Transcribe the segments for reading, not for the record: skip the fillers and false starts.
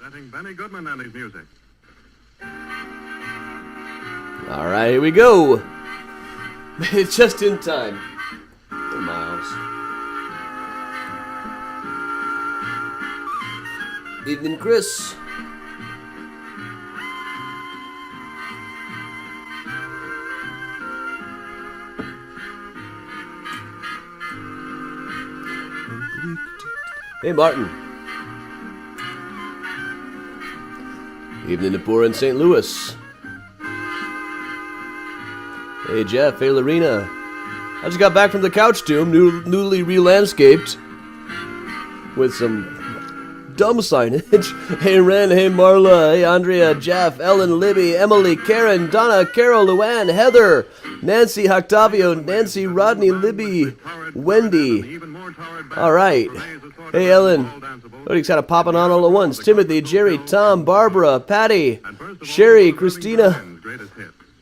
Presenting Benny Goodman and his music. All right, here we go. It's just in time. Oh, Miles. Evening, Chris. Hey, Martin. Evening to poor in St. Louis. Hey, Jeff. Hey, Lorena. I just got back from the couch tomb, newly re-landscaped, with some dumb signage. Hey, Ren. Hey, Marla. Hey, Andrea. Jeff. Ellen. Libby. Emily. Karen. Donna. Carol. Luann. Heather. Nancy. Octavio. Nancy. Rodney. Libby. Wendy. All right. Hey, Ellen. Everybody's kind of popping on all at once. Timothy. Jerry. Tom. Barbara. Patty. Sherry. Christina.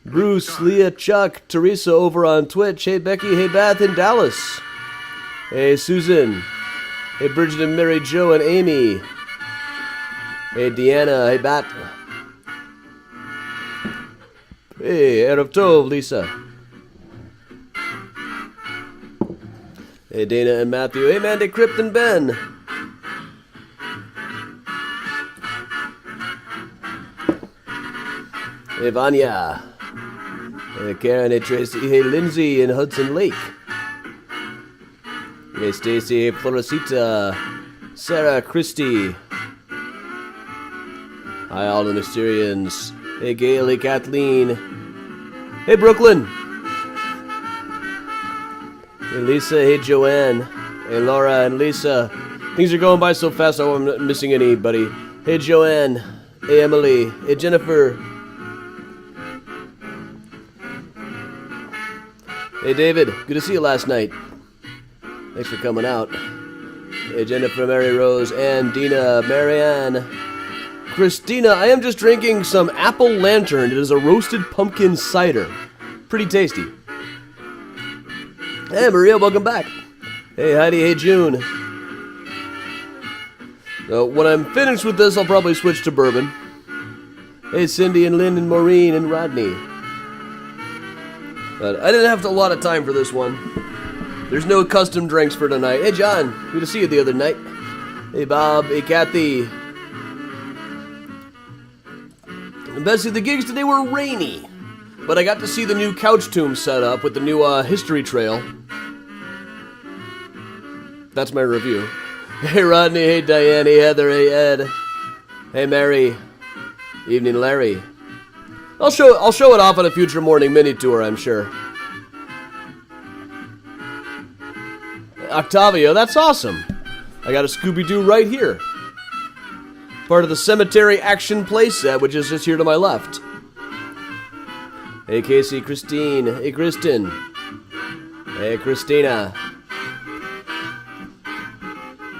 Bruce, Leah, Chuck, Teresa over on Twitch. Hey, Becky. Hey, Beth in Dallas. Hey, Susan. Hey, Bridget and Mary Jo and Amy. Hey, Deanna. Hey, Bat. Hey, Erev Tov, Lisa. Hey, Dana and Matthew. Hey, Mandy, Crypt and Ben. Hey, Vanya. Hey, Karen, hey, Tracy, hey, Lindsay in Hudson Lake. Hey, Stacy, hey, Florisita, Sarah, Christy. Hi, all the Mysterians. Hey, Gail, hey, Kathleen. Hey, Brooklyn. Hey, Lisa, hey, Joanne. Hey, Laura and Lisa. Things are going by so fast, I hope I'm not missing anybody. Hey, Joanne. Hey, Emily. Hey, Jennifer. Hey, David. Good to see you last night. Thanks for coming out. Hey, Jennifer, Mary Rose, Ann, Dina, Marianne, Christina. I am just drinking some Apple Lantern. It is a roasted pumpkin cider. Pretty tasty. Hey, Maria, welcome back. Hey, Heidi. Hey, June. So, when I'm finished with this, I'll probably switch to bourbon. Hey, Cindy and Lynn and Maureen and Rodney. But I didn't have a lot of time for this one. There's no custom drinks for tonight. Hey, John. Good to see you the other night. Hey, Bob. Hey, Kathy. And Bessie, the gigs today were rainy. But I got to see the new couch tomb set up with the new history trail. That's my review. Hey, Rodney. Hey, Diane. Hey, Heather. Hey, Ed. Hey, Mary. Evening, Larry. I'll show it off on a future morning mini tour, I'm sure. Octavio, that's awesome. I got a Scooby-Doo right here. Part of the Cemetery Action playset, which is just here to my left. Hey, Casey, Christine. Hey, Kristen. Hey, Christina.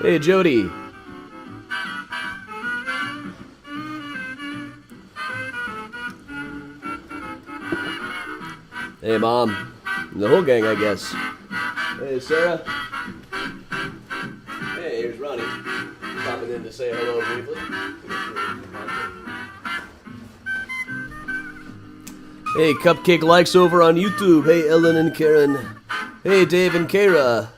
Hey, Jody. Hey, Mom. And the whole gang, I guess. Hey, Sarah. Hey, here's Ronnie. Popping in to say hello briefly. Hey, Cupcake Likes over on YouTube. Hey, Ellen and Karen. Hey, Dave and Kara.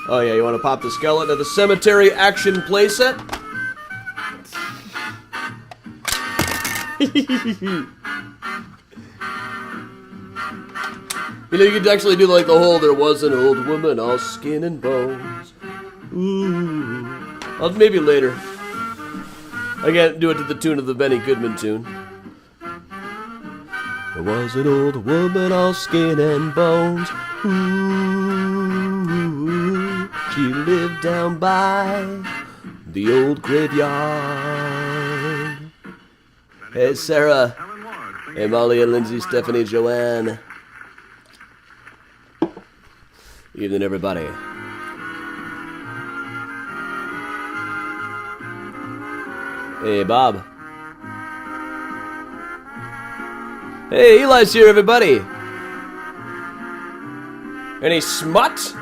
Oh, yeah, you want to pop the skeleton of the Cemetery Action playset? You know, you could actually do like the whole "there was an old woman, all skin and bones." Ooh. Maybe later. I can't do it to the tune of the Benny Goodman tune. There was an old woman, all skin and bones. Ooh. She lived down by the old graveyard. Hey, Sarah. Hey, Molly and Lindsay, Stephanie, Joanne. Evening, everybody. Hey, Bob. Hey, Eli's here, everybody. Any smut?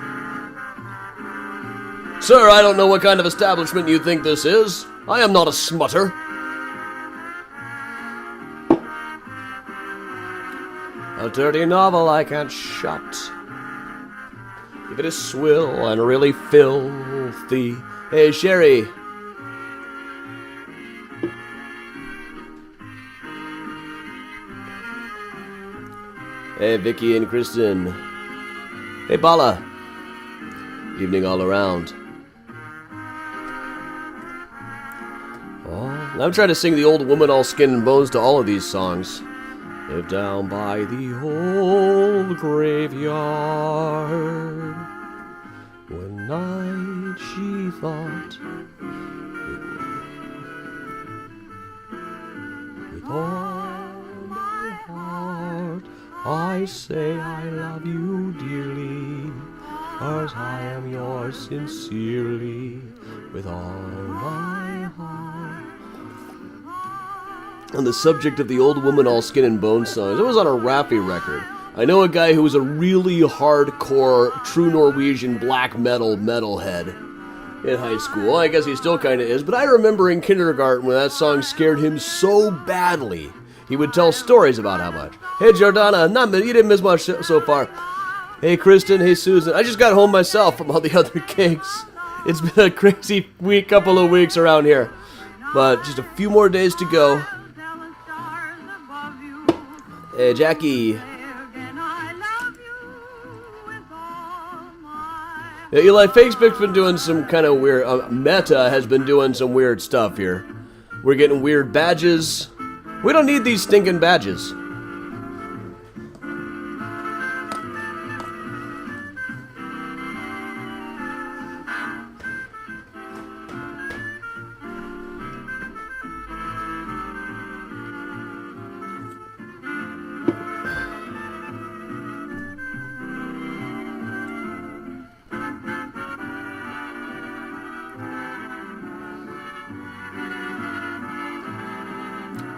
Sir, I don't know what kind of establishment you think this is. I am not a smutter. A dirty novel I can't shut. If it is swill and really filthy. Hey, Sherry. Hey, Vicky and Kristen. Hey, Bala. Evening all around. Oh, I'm trying to sing the old woman all skin and bones to all of these songs. Live down by the old graveyard. One night she thought, with all my heart, I say I love you dearly, 'cause I am yours sincerely, with all my heart. On the subject of the old woman all skin and bone songs, it was on a Raffi record. I know a guy who was a really hardcore, true Norwegian black metalhead in high school. I guess he still kind of is, but I remember in kindergarten when that song scared him so badly. He would tell stories about how much. Hey, Jordana, you didn't miss much so far. Hey, Kristen, hey, Susan. I just got home myself from all the other gigs. It's been a crazy couple of weeks around here, but just a few more days to go. Hey, Jackie. Yeah, Eli, Facebook's been doing some kind of weird... Meta has been doing some weird stuff here. We're getting weird badges. We don't need these stinking badges.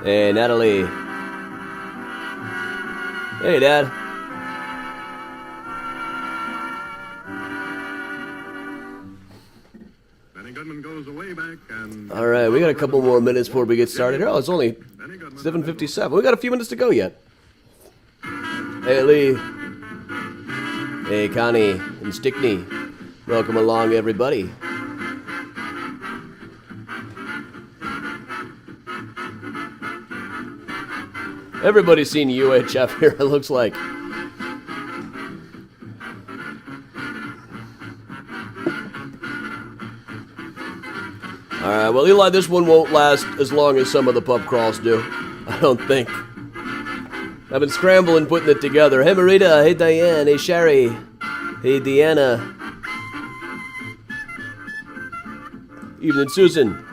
Hey, Natalie. Hey, Dad. Benny Goodman goes away back and... All right, we got a couple more minutes before we get started. Oh, it's only 7:57. We got a few minutes to go yet. Hey, Lee. Hey, Connie and Stickney. Welcome along, everybody. Everybody's seen UHF here, it looks like. Alright, well, Eli, this one won't last as long as some of the pub crawls do. I don't think. I've been scrambling putting it together. Hey, Marita. Hey, Diane. Hey, Sherry. Hey, Deanna. Evening, Susan.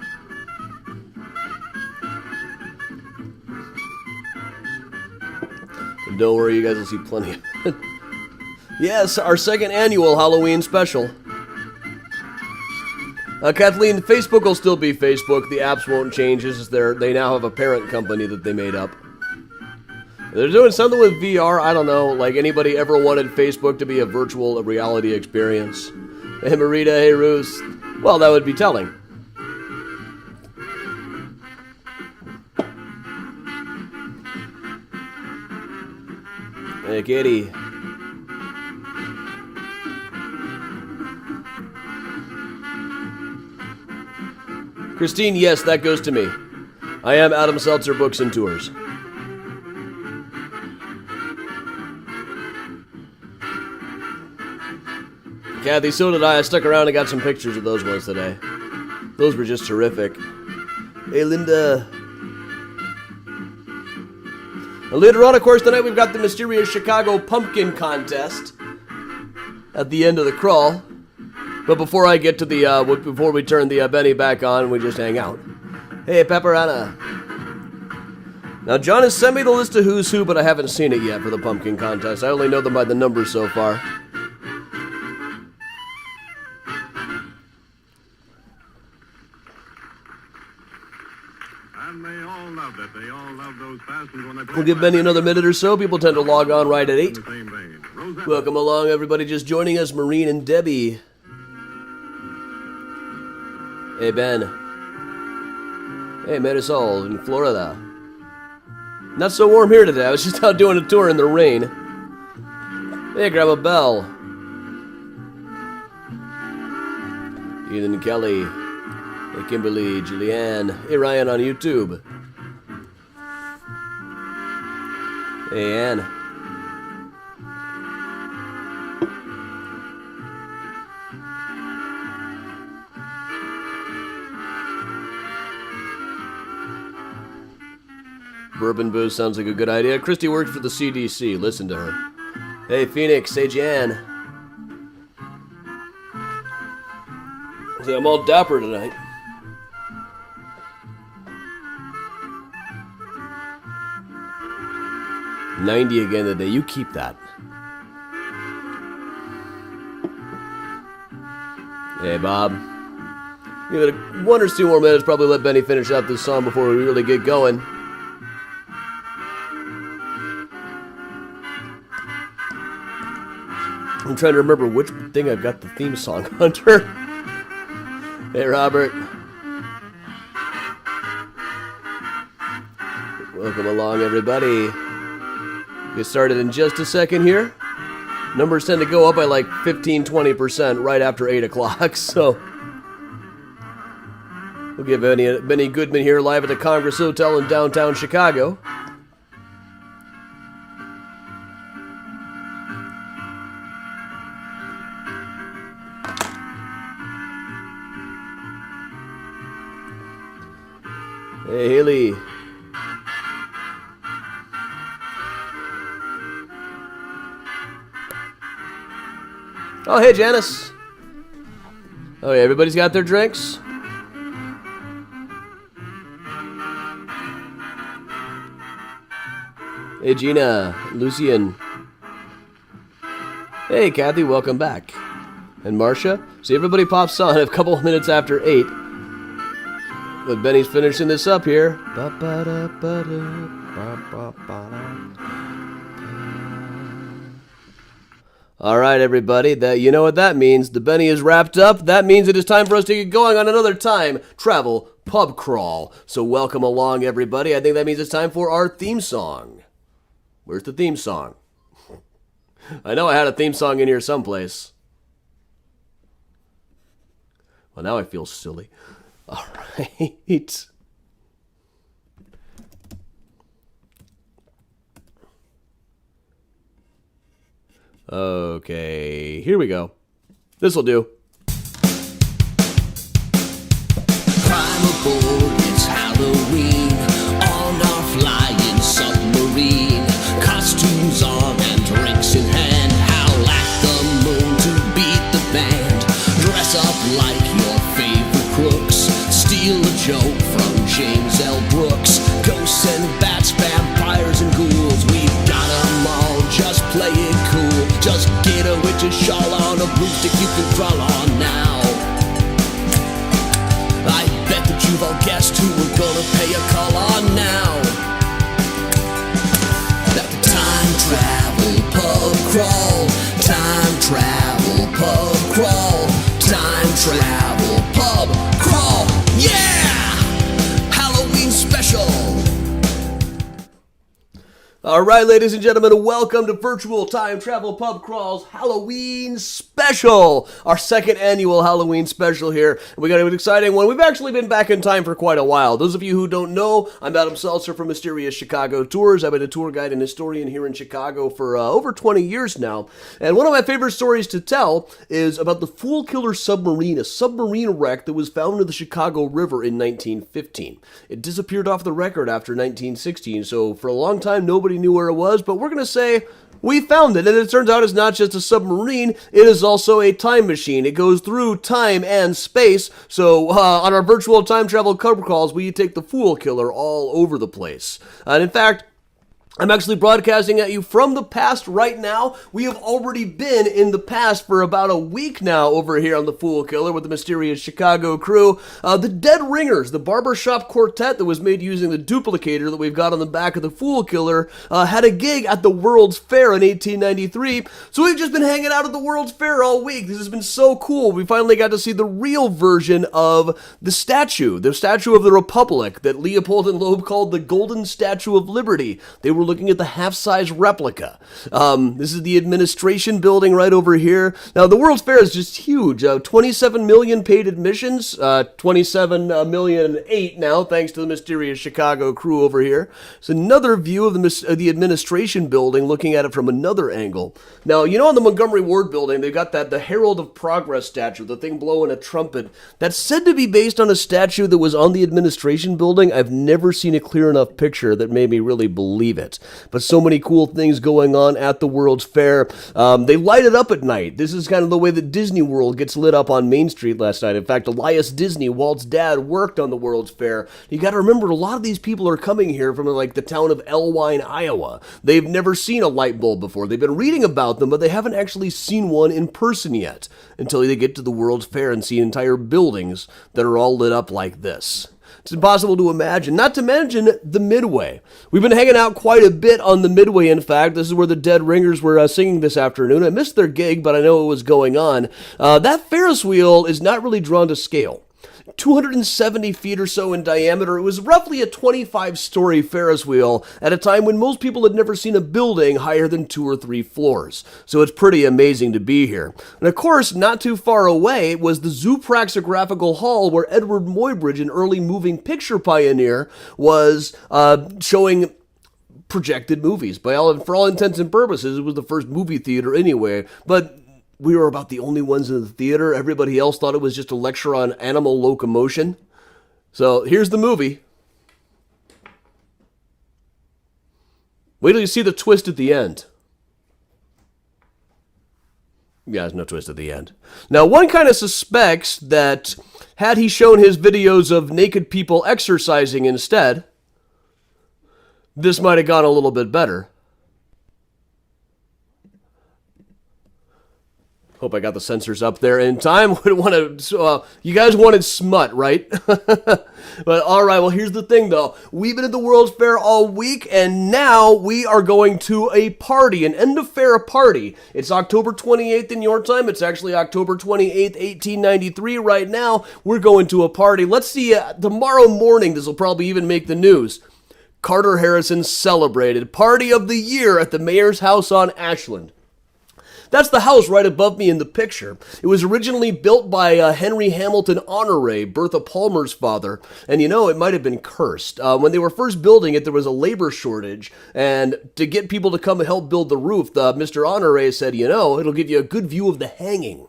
Don't worry, you guys will see plenty of it. Yes, our second annual Halloween special. Kathleen, Facebook will still be Facebook. The apps won't change. They now have a parent company that they made up. They're doing something with VR. I don't know. Like anybody ever wanted Facebook to be a virtual reality experience? Hey, Marita. Hey, Ruth. Well, that would be telling. Hey, Katie. Christine, yes, that goes to me. I am Adam Seltzer Books and Tours. Kathy, so did I. I stuck around and got some pictures of those ones today. Those were just terrific. Hey, Linda. And later on, of course, tonight we've got the mysterious Chicago Pumpkin Contest at the end of the crawl. But before I get to the, before we turn the Benny back on, we just hang out. Hey, Pepperana. Now, John has sent me the list of who's who, but I haven't seen it yet for the Pumpkin Contest. I only know them by the numbers so far. And they all loved it. They all loved those fastens when they played. We'll give Benny another minute or so. People tend to log on right at 8. In the same vein. Rosetta. Welcome along, everybody just joining us. Maureen and Debbie. Hey, Ben. Hey, Marisol in Florida. Not so warm here today. I was just out doing a tour in the rain. Hey, Grandma Bell. Ethan Kelly. Hey, Kimberly, Julianne. Hey, Ryan on YouTube. Hey, Ann. Bourbon booze sounds like a good idea. Christy works for the CDC. Listen to her. Hey, Phoenix. Hey, Jan. See, I'm all dapper tonight. $90 again today. You keep that. Hey, Bob. Give it 1 or 2 more minutes. Probably let Benny finish out this song before we really get going. I'm trying to remember which thing I've got the theme song under. Hey, Robert. Welcome along, everybody. Get started in just a second here. Numbers tend to go up by like 15-20% right after 8 o'clock, so we'll give Benny Goodman here live at the Congress Hotel in downtown Chicago. Hey, Haley. Oh, hey, Janice. Oh, yeah, everybody's got their drinks? Hey, Gina. Lucian. Hey, Kathy, welcome back. And Marcia. See, everybody pops on a couple of minutes after 8. But Benny's finishing this up here. All right, everybody. You know what that means. The Benny is wrapped up. That means it is time for us to get going on another time travel pub crawl. So welcome along, everybody. I think that means it's time for our theme song. Where's the theme song? I know I had a theme song in here someplace. Well, now I feel silly. All right. Okay, here we go. This'll do. Climb aboard, it's Halloween on our flying submarine. Costumes on and drinks in hand. Howl at the moon to beat the band. Dress up like your favorite crooks. Steal a joke from James L. Brooks. Ghosts and bats, vampires and ghouls. We've got 'em all, just play it cool. Just get a witch's shawl on a broomstick you can crawl on now. I bet that you've all guessed who we're gonna pay a call on now. That the time travel pub crawl. Time travel pub crawl. Time travel pub crawl. Yeah! Halloween special. All right, ladies and gentlemen, welcome to Virtual Time Travel Pub Crawl's Halloween Special, our second annual Halloween special here. We got an exciting one. We've actually been back in time for quite a while. Those of you who don't know, I'm Adam Seltzer from Mysterious Chicago Tours. I've been a tour guide and historian here in Chicago for over 20 years now. And one of my favorite stories to tell is about the Fool Killer submarine, a submarine wreck that was found in the Chicago River in 1915. It disappeared off the record after 1916, so for a long time nobody knew where it was, but we're going to say we found it, and it turns out it's not just a submarine, it is also a time machine. It goes through time and space, so on our virtual time travel cover calls, we take the Fool Killer all over the place. And in fact, I'm actually broadcasting at you from the past right now. We have already been in the past for about a week now over here on The Fool Killer with the mysterious Chicago crew. The Dead Ringers, the barbershop quartet that was made using the duplicator that we've got on the back of The Fool Killer, had a gig at the World's Fair in 1893. So we've just been hanging out at the World's Fair all week. This has been so cool. We finally got to see the real version of the Statue of the Republic that Leopold and Loeb called the Golden Statue of Liberty. They were looking at the half-size replica. This is the administration building right over here. Now, the World's Fair is just huge. 27 million paid admissions, 27 million 8 now, thanks to the mysterious Chicago crew over here. It's another view of the administration building, looking at it from another angle. Now, you know, in the Montgomery Ward building, they've got the Herald of Progress statue, the thing blowing a trumpet. That's said to be based on a statue that was on the administration building. I've never seen a clear enough picture that made me really believe it. But so many cool things going on at the World's Fair. They light it up at night. This is kind of the way that Disney World gets lit up on Main Street last night. In fact, Elias Disney, Walt's dad, worked on the World's Fair. You got to remember, a lot of these people are coming here from like the town of Elwine, Iowa. They've never seen a light bulb before. They've been reading about them, but they haven't actually seen one in person yet until they get to the World's Fair and see entire buildings that are all lit up like this. It's impossible to imagine, not to mention the Midway. We've been hanging out quite a bit on the Midway, in fact. This is where the Dead Ringers were singing this afternoon. I missed their gig, but I know it was going on. That Ferris wheel is not really drawn to scale. 270 feet or so in diameter. It was roughly a 25-story Ferris wheel at a time when most people had never seen a building higher than 2 or 3 floors. So it's pretty amazing to be here. And of course, not too far away was the Zoopraxographical Hall, where Edward Muybridge, an early moving picture pioneer, was showing projected movies. For all intents and purposes, it was the first movie theater anyway. But we were about the only ones in the theater. Everybody else thought it was just a lecture on animal locomotion. So here's the movie. Wait till you see the twist at the end. Yeah, there's no twist at the end. Now, one kind of suspects that had he shown his videos of naked people exercising instead, this might have gone a little bit better. Hope I got the censors up there in time. You guys wanted smut, right? But all right, well, here's the thing, though. We've been at the World's Fair all week, and now we are going to a party, an end-of-fair party. It's October 28th in your time. It's actually October 28th, 1893 right now. We're going to a party. Let's see, tomorrow morning, this will probably even make the news. Carter Harrison celebrated Party of the Year at the Mayor's House on Ashland. That's the house right above me in the picture. It was originally built by Henry Hamilton Honore, Bertha Palmer's father, and you know, it might have been cursed. When they were first building it, there was a labor shortage, and to get people to come and help build the roof, Mr. Honore said, you know, it'll give you a good view of the hanging.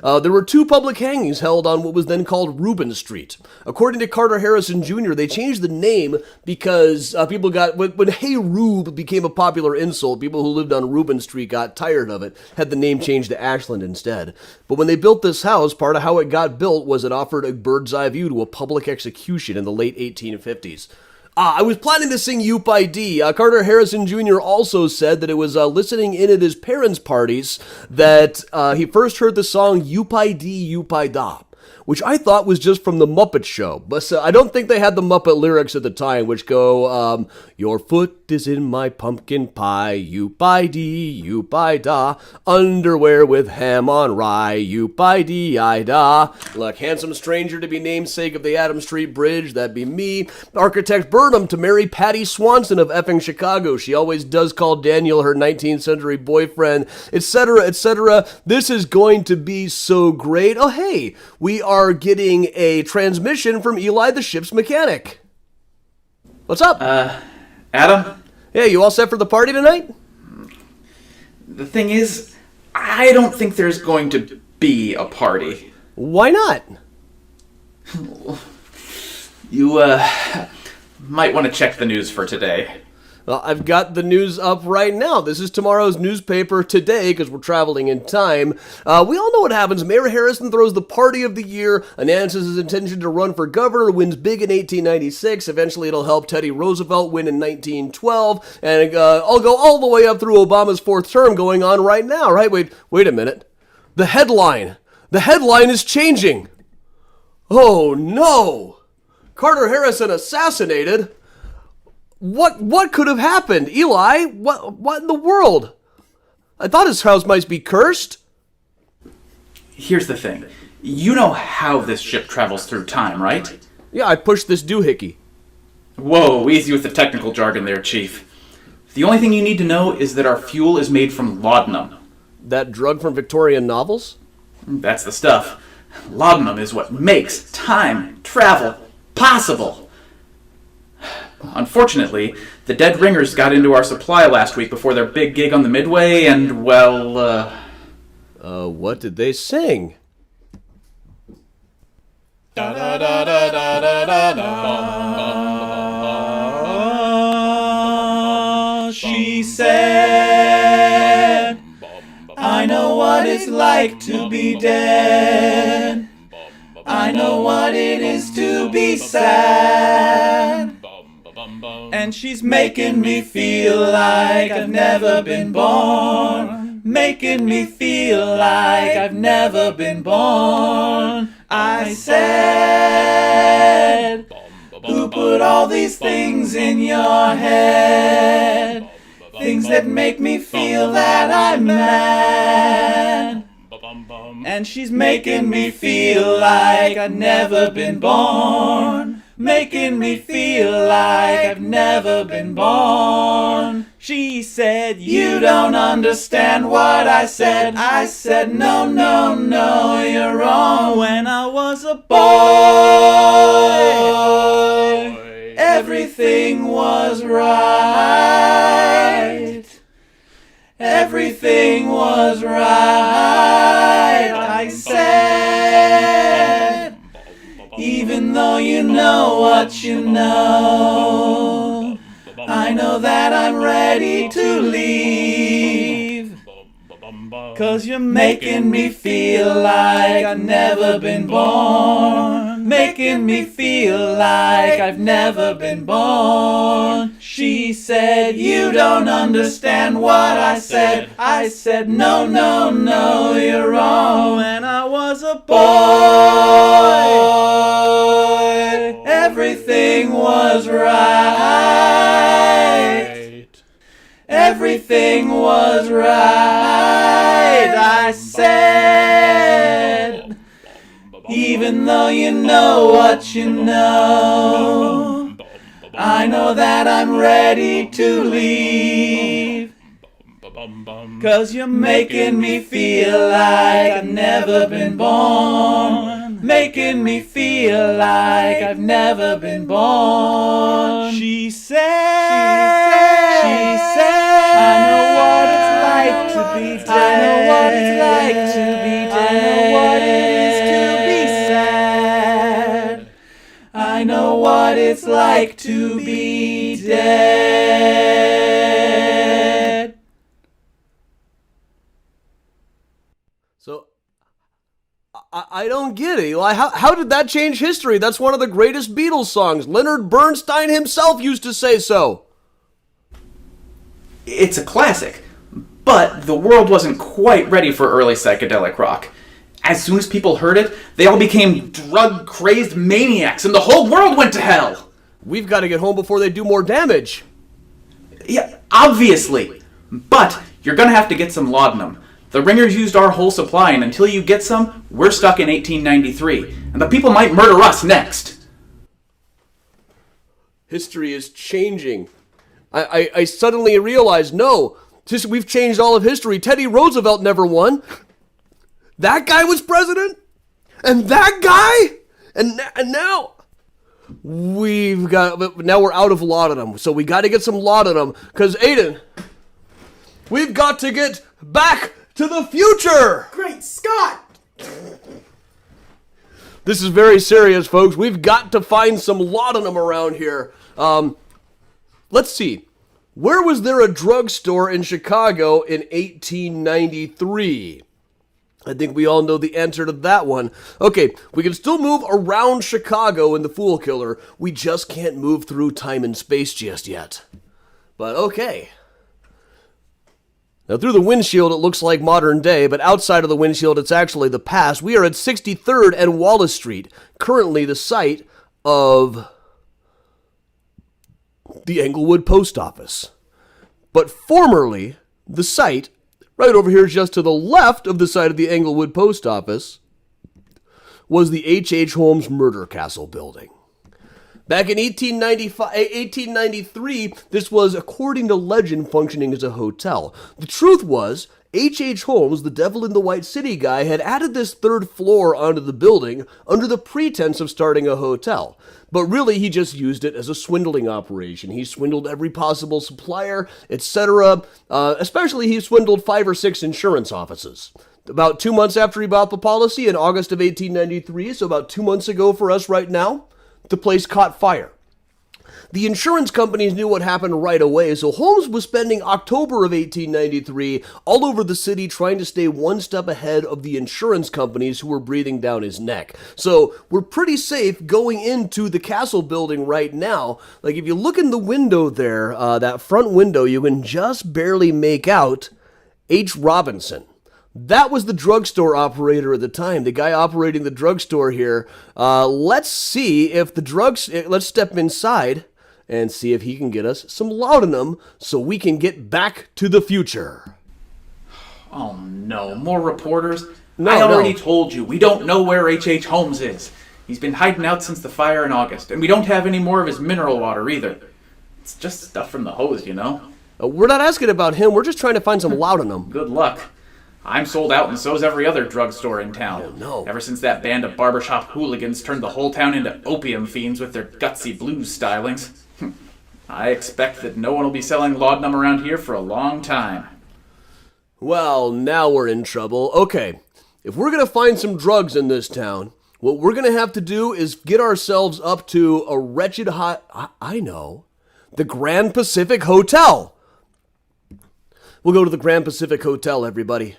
There were 2 public hangings held on what was then called Reuben Street. According to Carter Harrison Jr., they changed the name because people got, when Hey Rube became a popular insult, people who lived on Reuben Street got tired of it, had the name changed to Ashland instead. But when they built this house, part of how it got built was it offered a bird's eye view to a public execution in the late 1850s. I was planning to sing Yoop ID. Carter Harrison Jr. also said that it was listening in at his parents' parties that he first heard the song Yoop ID, Yoop I-Da, which I thought was just from The Muppet Show. But I don't think they had the Muppet lyrics at the time, which go, your foot is in my pumpkin pie, Yoop ID, Yoop I-Da, underwear with ham on rye, Yoop ID, I-Da. Look, handsome stranger to be namesake of the Adams Street Bridge, that'd be me. Architect Burnham to marry Patty Swanson of effing Chicago. She always does call Daniel her 19th century boyfriend, etc., etc. This is going to be so great. Oh, hey, we are getting a transmission from Eli the ship's mechanic. What's up? Adam? Hey, you all set for the party tonight? The thing is, I don't think there's going to be a party. Why not? You, might want to check the news for today. I've got the news up right now. This is tomorrow's newspaper today because we're traveling in time. We all know what happens. Mayor Harrison throws the party of the year, announces his intention to run for governor, wins big in 1896. Eventually, it'll help Teddy Roosevelt win in 1912. And I'll go all the way up through Obama's fourth term going on right now, right? Wait a minute. The headline is changing. Oh, no. Carter Harrison assassinated? What could have happened? Eli, what in the world? I thought his house might be cursed. Here's the thing. You know how this ship travels through time, right? Yeah, I pushed this doohickey. Whoa, easy with the technical jargon there, Chief. The only thing you need to know is that our fuel is made from laudanum. That drug from Victorian novels? That's the stuff. Laudanum is what makes time travel possible. Unfortunately, the dead ringers got into our supply last week before their big gig on the Midway, and, well, what did they sing? Da da da da da da da. She said, I know what it's like to be dead. I know what it is to be sad. And she's making me feel like I've never been born. Making me feel like I've never been born. I said, who put all these things in your head? Things that make me feel that I'm mad. And she's making me feel like I've never been born. Making me feel like I've never been born. She said, you don't understand what I said. I said, no, no, no, you're wrong. When I was a boy, everything was right. Everything was right. I said, even though you know what you know, I know that I'm ready to leave. 'Cause you're making me feel like I've never been born. Making me feel like I've never been born. She said, you don't understand what I said. I said, no, no, no, you're wrong. When I was a boy, everything was right. Everything was right. I said, even though you know what you know, I know that I'm ready to leave. 'Cause you're making me feel like I've never been born. Making me feel like I've never been born. She said, I know what it's like to be dead. I know what it's like to be dead. I know what it is to be sad. I know what it's like to be dead. So, I don't get it, Eli. How did that change history? That's one of the greatest Beatles songs. Leonard Bernstein himself used to say so. It's a classic, but the world wasn't quite ready for early psychedelic rock. As soon as people heard it, they all became drug-crazed maniacs, and the whole world went to hell! We've got to get home before they do more damage. Yeah, obviously. But you're gonna have to get some laudanum. The ringers used our whole supply, and until you get some, we're stuck in 1893. And the people might murder us next. History is changing. I suddenly realized, no, we've changed all of history. Teddy Roosevelt never won. That guy was president? And that guy? And now now we're out of laudanum. So we got to get some laudanum. Because, Aiden, we've got to get back to the future. Great Scott! This is very serious, folks. We've got to find some laudanum around here. Let's see. Where was there a drugstore in Chicago in 1893? I think we all know the answer to that one. Okay, we can still move around Chicago in the Fool Killer. We just can't move through time and space just yet. But okay. Now, through the windshield, it looks like modern day, but outside of the windshield, it's actually the past. We are at 63rd and Wallace Street, currently the site of the Englewood Post Office. But formerly, the site, right over here just to the left of the site of the Englewood Post Office, was the H.H. Holmes Murder Castle building. Back in 1893, this was, according to legend, functioning as a hotel. The truth was, H.H. Holmes, the Devil in the White City guy, had added this third floor onto the building under the pretense of starting a hotel. But really, he just used it as a swindling operation. He swindled every possible supplier, etc. Especially, he swindled 5 or 6 insurance offices. About 2 months after he bought the policy, in August of 1893, so about 2 months ago for us right now, the place caught fire. The insurance companies knew what happened right away, so Holmes was spending October of 1893 all over the city trying to stay one step ahead of the insurance companies who were breathing down his neck. So we're pretty safe going into the castle building right now. Like if you look in the window there, that front window, you can just barely make out H. Robinson. That was the drugstore operator at the time, the guy operating the drugstore here. Let's see if let's step inside and see if he can get us some laudanum so we can get back to the future. Oh no, more reporters? No, I already told you, we don't know where H.H. Holmes is. He's been hiding out since the fire in August, and we don't have any more of his mineral water either. It's just stuff from the hose, you know? We're not asking about him, we're just trying to find some laudanum. Good luck. I'm sold out, and so's every other drugstore in town. Oh, no. Ever since that band of barbershop hooligans turned the whole town into opium fiends with their gutsy blues stylings. I expect that no one will be selling laudanum around here for a long time. Well, now we're in trouble. Okay, if we're going to find some drugs in this town, what we're going to have to do is get ourselves up to a wretched the Grand Pacific Hotel. We'll go to the Grand Pacific Hotel, everybody.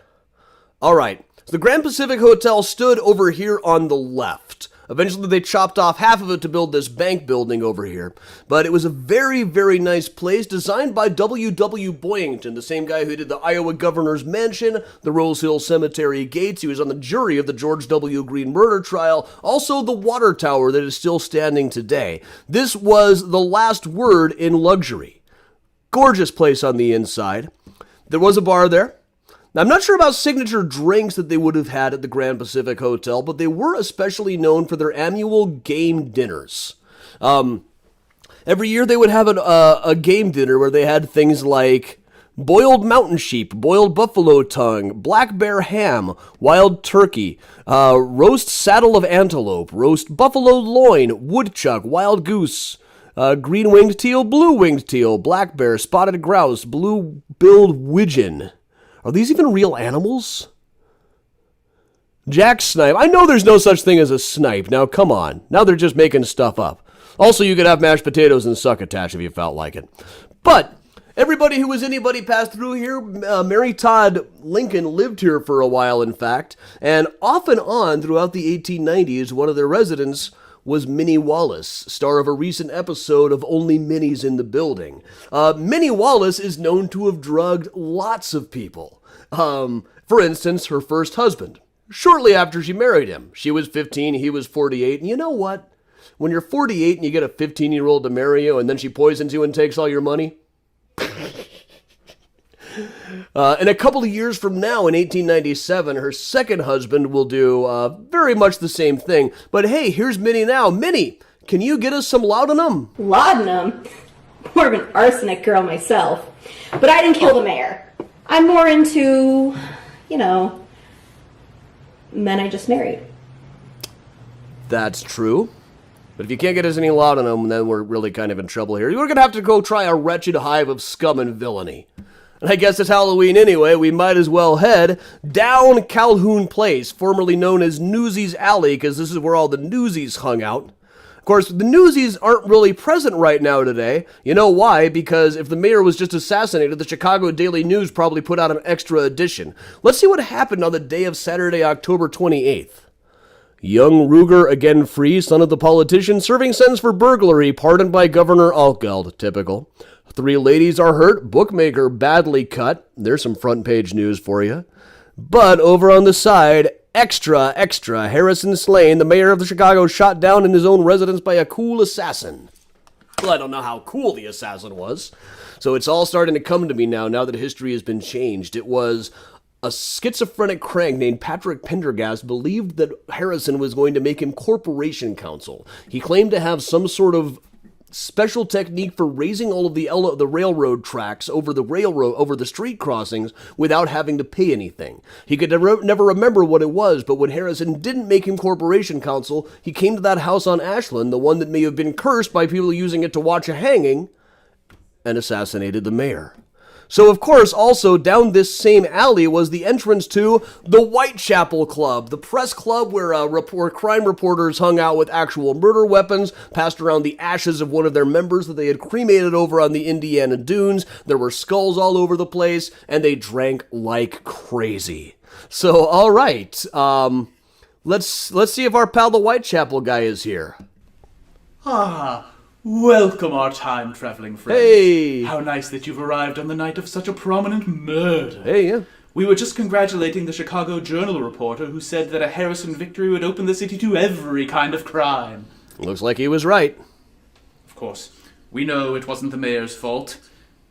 All right, so the Grand Pacific Hotel stood over here on the left. Eventually, they chopped off half of it to build this bank building over here. But it was a very, very nice place designed by W.W. Boyington, the same guy who did the Iowa Governor's Mansion, the Rose Hill Cemetery gates. He was on the jury of the George W. Green murder trial. Also, the water tower that is still standing today. This was the last word in luxury. Gorgeous place on the inside. There was a bar there. Now, I'm not sure about signature drinks that they would have had at the Grand Pacific Hotel, but they were especially known for their annual game dinners. Every year they would have a game dinner where they had things like boiled mountain sheep, boiled buffalo tongue, black bear ham, wild turkey, roast saddle of antelope, roast buffalo loin, woodchuck, wild goose, green-winged teal, blue-winged teal, black bear, spotted grouse, blue-billed widgeon. Are these even real animals? Jack snipe. I know there's no such thing as a snipe. Now, come on. Now they're just making stuff up. Also, you could have mashed potatoes and succotash if you felt like it. But everybody who was anybody passed through here. Mary Todd Lincoln lived here for a while, in fact. And off and on throughout the 1890s, one of their residents was Minnie Wallace, star of a recent episode of Only Minnie's in the Building. Minnie Wallace is known to have drugged lots of people. For instance, her first husband. Shortly after she married him. She was 15, he was 48. And you know what? When you're 48 and you get a 15-year-old to marry you and then she poisons you and takes all your money? In a couple of years from now, in 1897, her second husband will do very much the same thing. But hey, here's Minnie now. Minnie, can you get us some laudanum? Laudanum? More of an arsenic girl myself. But I didn't kill the mayor. I'm more into, men I just married. That's true. But if you can't get us any laudanum, then we're really kind of in trouble here. We're going to have to go try a wretched hive of scum and villainy. And I guess it's Halloween anyway, we might as well head down Calhoun Place, formerly known as Newsies Alley, because this is where all the newsies hung out. Of course, the newsies aren't really present right now today. You know why? Because if the mayor was just assassinated, the Chicago Daily News probably put out an extra edition. Let's see what happened on the day of Saturday, October 28th. Young Ruger, again free, son of the politician, serving sentence for burglary, pardoned by Governor Altgeld. Typical. 3 ladies are hurt, bookmaker badly cut. There's some front page news for you. But over on the side, extra, Harrison slain, the mayor of the Chicago, shot down in his own residence by a cool assassin. Well, I don't know how cool the assassin was. So it's all starting to come to me now that history has been changed. It was a schizophrenic crank named Patrick Pendergast believed that Harrison was going to make him corporation counsel. He claimed to have some sort of special technique for raising all of the railroad tracks over the street crossings without having to pay anything. He could never remember what it was, but when Harrison didn't make him corporation counsel, he came to that house on Ashland, the one that may have been cursed by people using it to watch a hanging, and assassinated the mayor. So, of course, also down this same alley was the entrance to the Whitechapel Club, the press club where crime reporters hung out with actual murder weapons, passed around the ashes of one of their members that they had cremated over on the Indiana dunes. There were skulls all over the place, and they drank like crazy. So, all right, let's see if our pal the Whitechapel guy is here. Welcome, our time-traveling friend. Hey! How nice that you've arrived on the night of such a prominent murder. Hey, yeah. We were just congratulating the Chicago Journal reporter who said that a Harrison victory would open the city to every kind of crime. Looks like he was right. Of course, we know it wasn't the mayor's fault.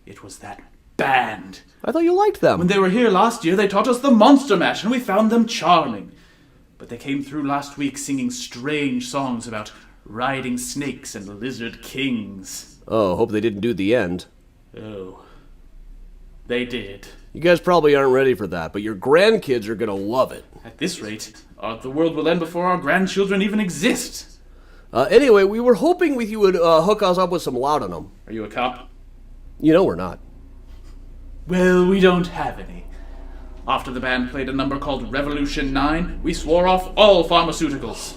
It was that band. I thought you liked them. When they were here last year, they taught us the Monster Mash, and we found them charming. But they came through last week singing strange songs about riding snakes and lizard kings. Oh, hope they didn't do the end. Oh, they did. You guys probably aren't ready for that, but your grandkids are gonna love it. At this rate, the world will end before our grandchildren even exist. Anyway, we were hoping you would hook us up with some laudanum. Are you a cop? You know we're not. Well, we don't have any. After the band played a number called Revolution 9, we swore off all pharmaceuticals.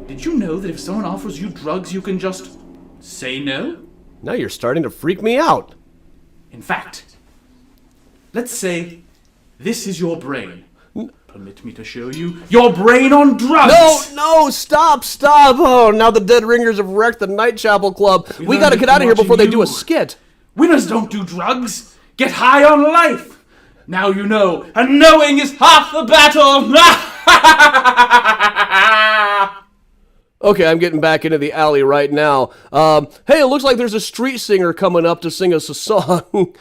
Did you know that if someone offers you drugs, you can just say no? Now you're starting to freak me out. In fact, let's say this is your brain. Permit me to show you your brain on drugs! No, stop! Oh, now the Dead Ringers have wrecked the Nightchapel Club. We gotta get out of here before they do a skit. Winners don't do drugs. Get high on life. Now you know, and knowing is half the battle. Okay, I'm getting back into the alley right now. Hey, it looks like there's a street singer coming up to sing us a song.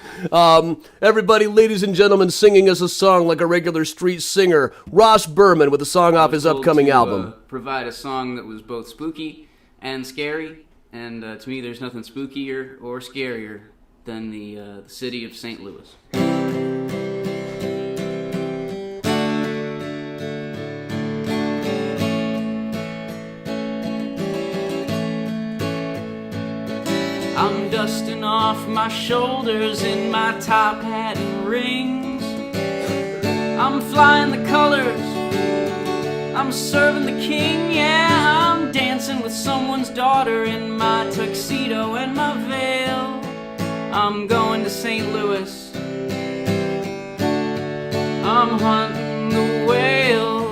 Everybody, ladies and gentlemen, singing us a song like a regular street singer. Ross Berman with a song off his upcoming album. Provide a song that was both spooky and scary, and to me there's nothing spookier or scarier than the city of St. Louis. I'm dusting off my shoulders in my top hat and rings. I'm flying the colors, I'm serving the king, yeah. I'm dancing with someone's daughter in my tuxedo and my veil. I'm going to St. Louis, I'm hunting the whale.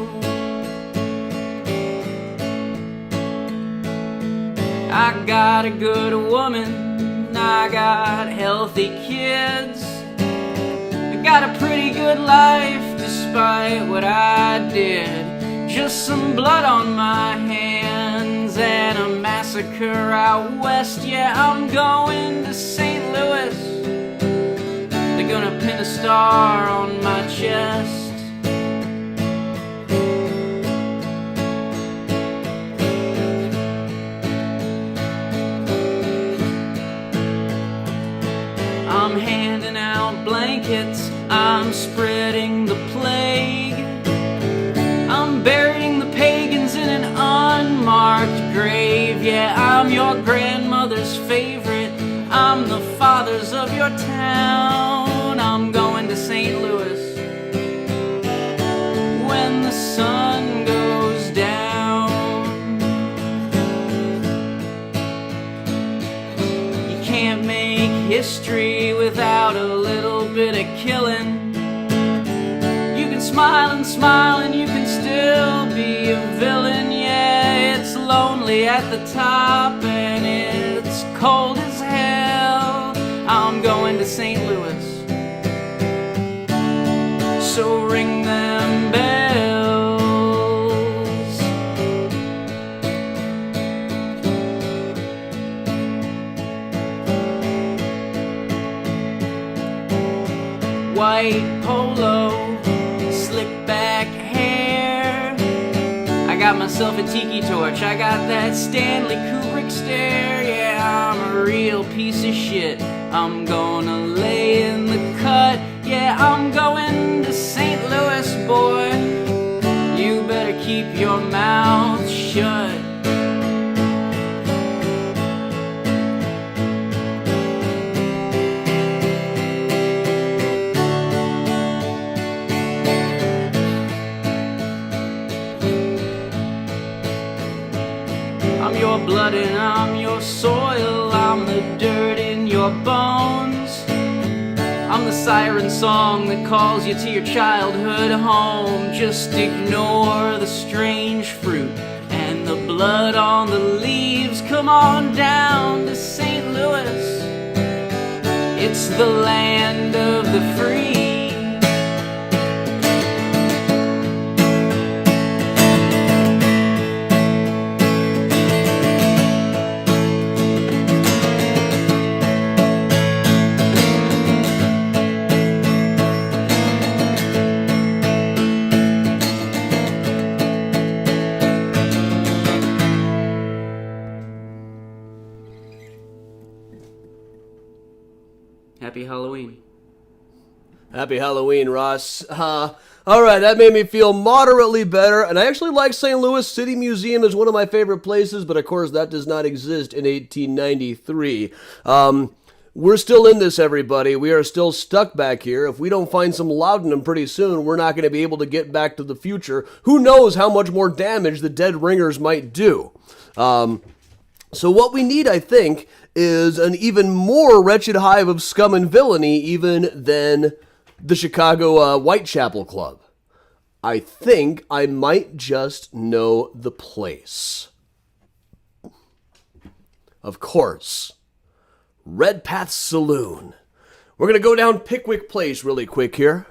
I got a good woman, I got healthy kids, I got a pretty good life despite what I did. Just some blood on my hands and a massacre out west. Yeah, I'm going to St. Louis, they're gonna pin a star on my chest. I'm handing out blankets, I'm spreading the plague, I'm burying the pagans in an unmarked grave. Yeah, I'm your grandmother's favorite, I'm the fathers of your town. I'm going to St. Louis when the sun goes down. history without a little bit of killing. You can smile and you can still be a villain. Yeah, it's lonely at the top and it's cold as hell. I'm going to St. Louis, so ring them bells. White polo, slick back hair. I got myself a tiki torch, I got that Stanley Kubrick stare. Yeah, I'm a real piece of shit. I'm gonna lay in the cut. Yeah, I'm going to St. Louis, boy. You better keep your mouth shut. I'm your blood and I'm your soil. I'm the dirt in your bones. I'm the siren song that calls you to your childhood home. Just ignore the strange fruit and the blood on the leaves. Come on down to St. Louis. It's the land of the free. Happy Halloween. Happy Halloween, Ross. Alright, that made me feel moderately better, and I actually like St. Louis City Museum as one of my favorite places, but of course that does not exist in 1893. We're still in this, everybody. We are still stuck back here. If we don't find some laudanum pretty soon, we're not going to be able to get back to the future. Who knows how much more damage the dead ringers might do. So what we need, I think, is an even more wretched hive of scum and villainy even than the Chicago Whitechapel Club. I think I might just know the place. Of course, Redpath's Saloon. We're going to go down Pickwick Place really quick here,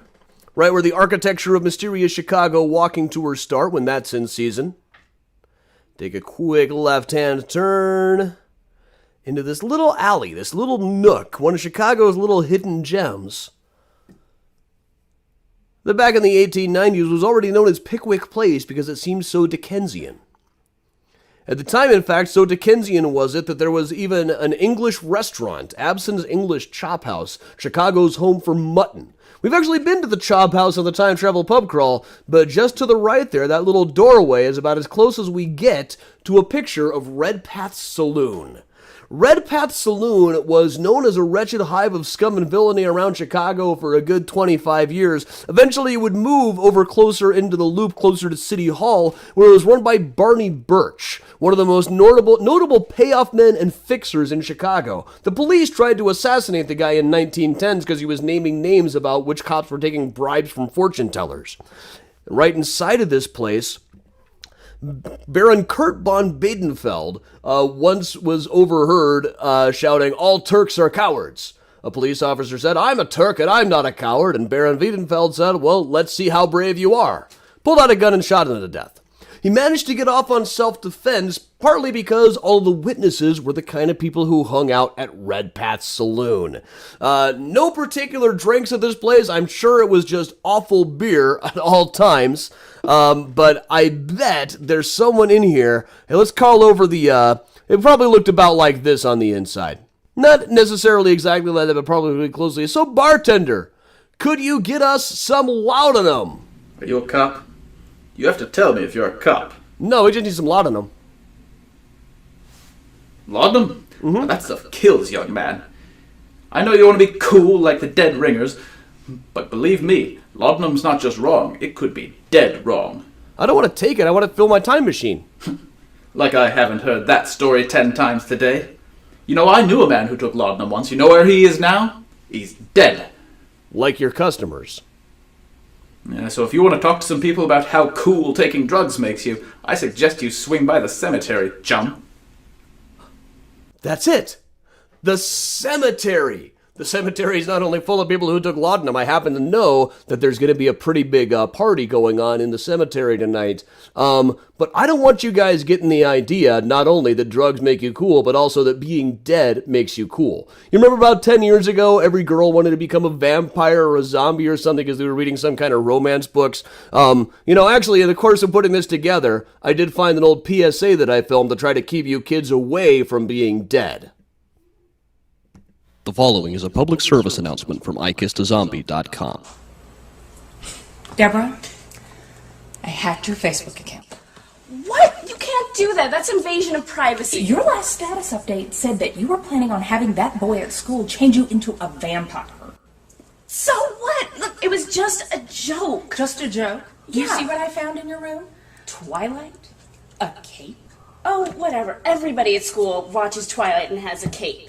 right where the architecture of mysterious Chicago walking tours start when that's in season. Take a quick left-hand turn into this little alley, this little nook, one of Chicago's little hidden gems. The back in the 1890s was already known as Pickwick Place because it seemed so Dickensian. At the time, in fact, so Dickensian was it that there was even an English restaurant, Abson's English Chop House, Chicago's home for mutton. We've actually been to the Chop House on the Time Travel Pub Crawl, but just to the right there, that little doorway is about as close as we get to a picture of Redpath's Saloon. Redpath's Saloon was known as a wretched hive of scum and villainy around Chicago for a good 25 years. Eventually, it would move over closer into the loop, closer to City Hall, where it was run by Barney Birch, one of the most notable payoff men and fixers in Chicago. The police tried to assassinate the guy in 1910s because he was naming names about which cops were taking bribes from fortune tellers. Right inside of this place, Baron Kurt von Badenfeld once was overheard shouting, "All Turks are cowards." A police officer said, "I'm a Turk and I'm not a coward." And Baron Wiedenfeld said, "Well, let's see how brave you are." Pulled out a gun and shot him to death. He managed to get off on self-defense, partly because all the witnesses were the kind of people who hung out at Redpath's Saloon. No particular drinks at this place. I'm sure it was just awful beer at all times. But I bet there's someone in here. Hey, let's call over the, it probably looked about like this on the inside. Not necessarily exactly like that, but probably really closely. So, bartender, could you get us some laudanum? Are you a cop? You have to tell me if you're a cop. No, we just need some laudanum. Laudanum? Mm-hmm. That stuff kills, young man. I know you want to be cool like the dead ringers, but believe me, laudanum's not just wrong, it could be dead wrong. I don't want to take it, I want to fill my time machine. Like I haven't heard that story 10 times today. You know, I knew a man who took laudanum once. You know where he is now? He's dead. Like your customers. Yeah, so if you want to talk to some people about how cool taking drugs makes you, I suggest you swing by the cemetery, chum. That's it. The cemetery. The cemetery is not only full of people who took laudanum. I happen to know that there's going to be a pretty big party going on in the cemetery tonight. But I don't want you guys getting the idea not only that drugs make you cool, but also that being dead makes you cool. You remember about 10 years ago, every girl wanted to become a vampire or a zombie or something because they were reading some kind of romance books. Actually, in the course of putting this together, I did find an old PSA that I filmed to try to keep you kids away from being dead. The following is a public service announcement from ikistazombie.com. Deborah, I hacked your Facebook account. What? You can't do that. That's invasion of privacy. Your last status update said that you were planning on having that boy at school change you into a vampire. So what? Look, it was just a joke. Just a joke? You Yeah. see what I found in your room? Twilight? A cape? Oh, whatever. Everybody at school watches Twilight and has a cape.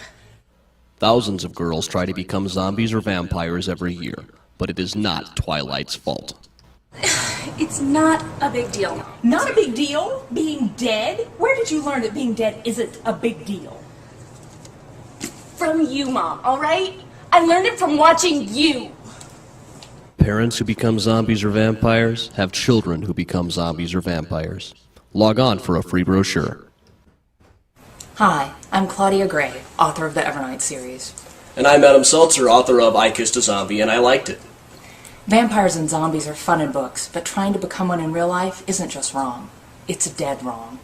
Thousands of girls try to become zombies or vampires every year, but it is not Twilight's fault. It's not a big deal. Not a big deal? Being dead? Where did you learn that being dead isn't a big deal? From you, Mom, all right? I learned it from watching you. Parents who become zombies or vampires have children who become zombies or vampires. Log on for a free brochure. Hi, I'm Claudia Gray, author of the Evernight series. And I'm Adam Seltzer, author of I Kissed a Zombie, and I liked it. Vampires and zombies are fun in books, but trying to become one in real life isn't just wrong. It's dead wrong.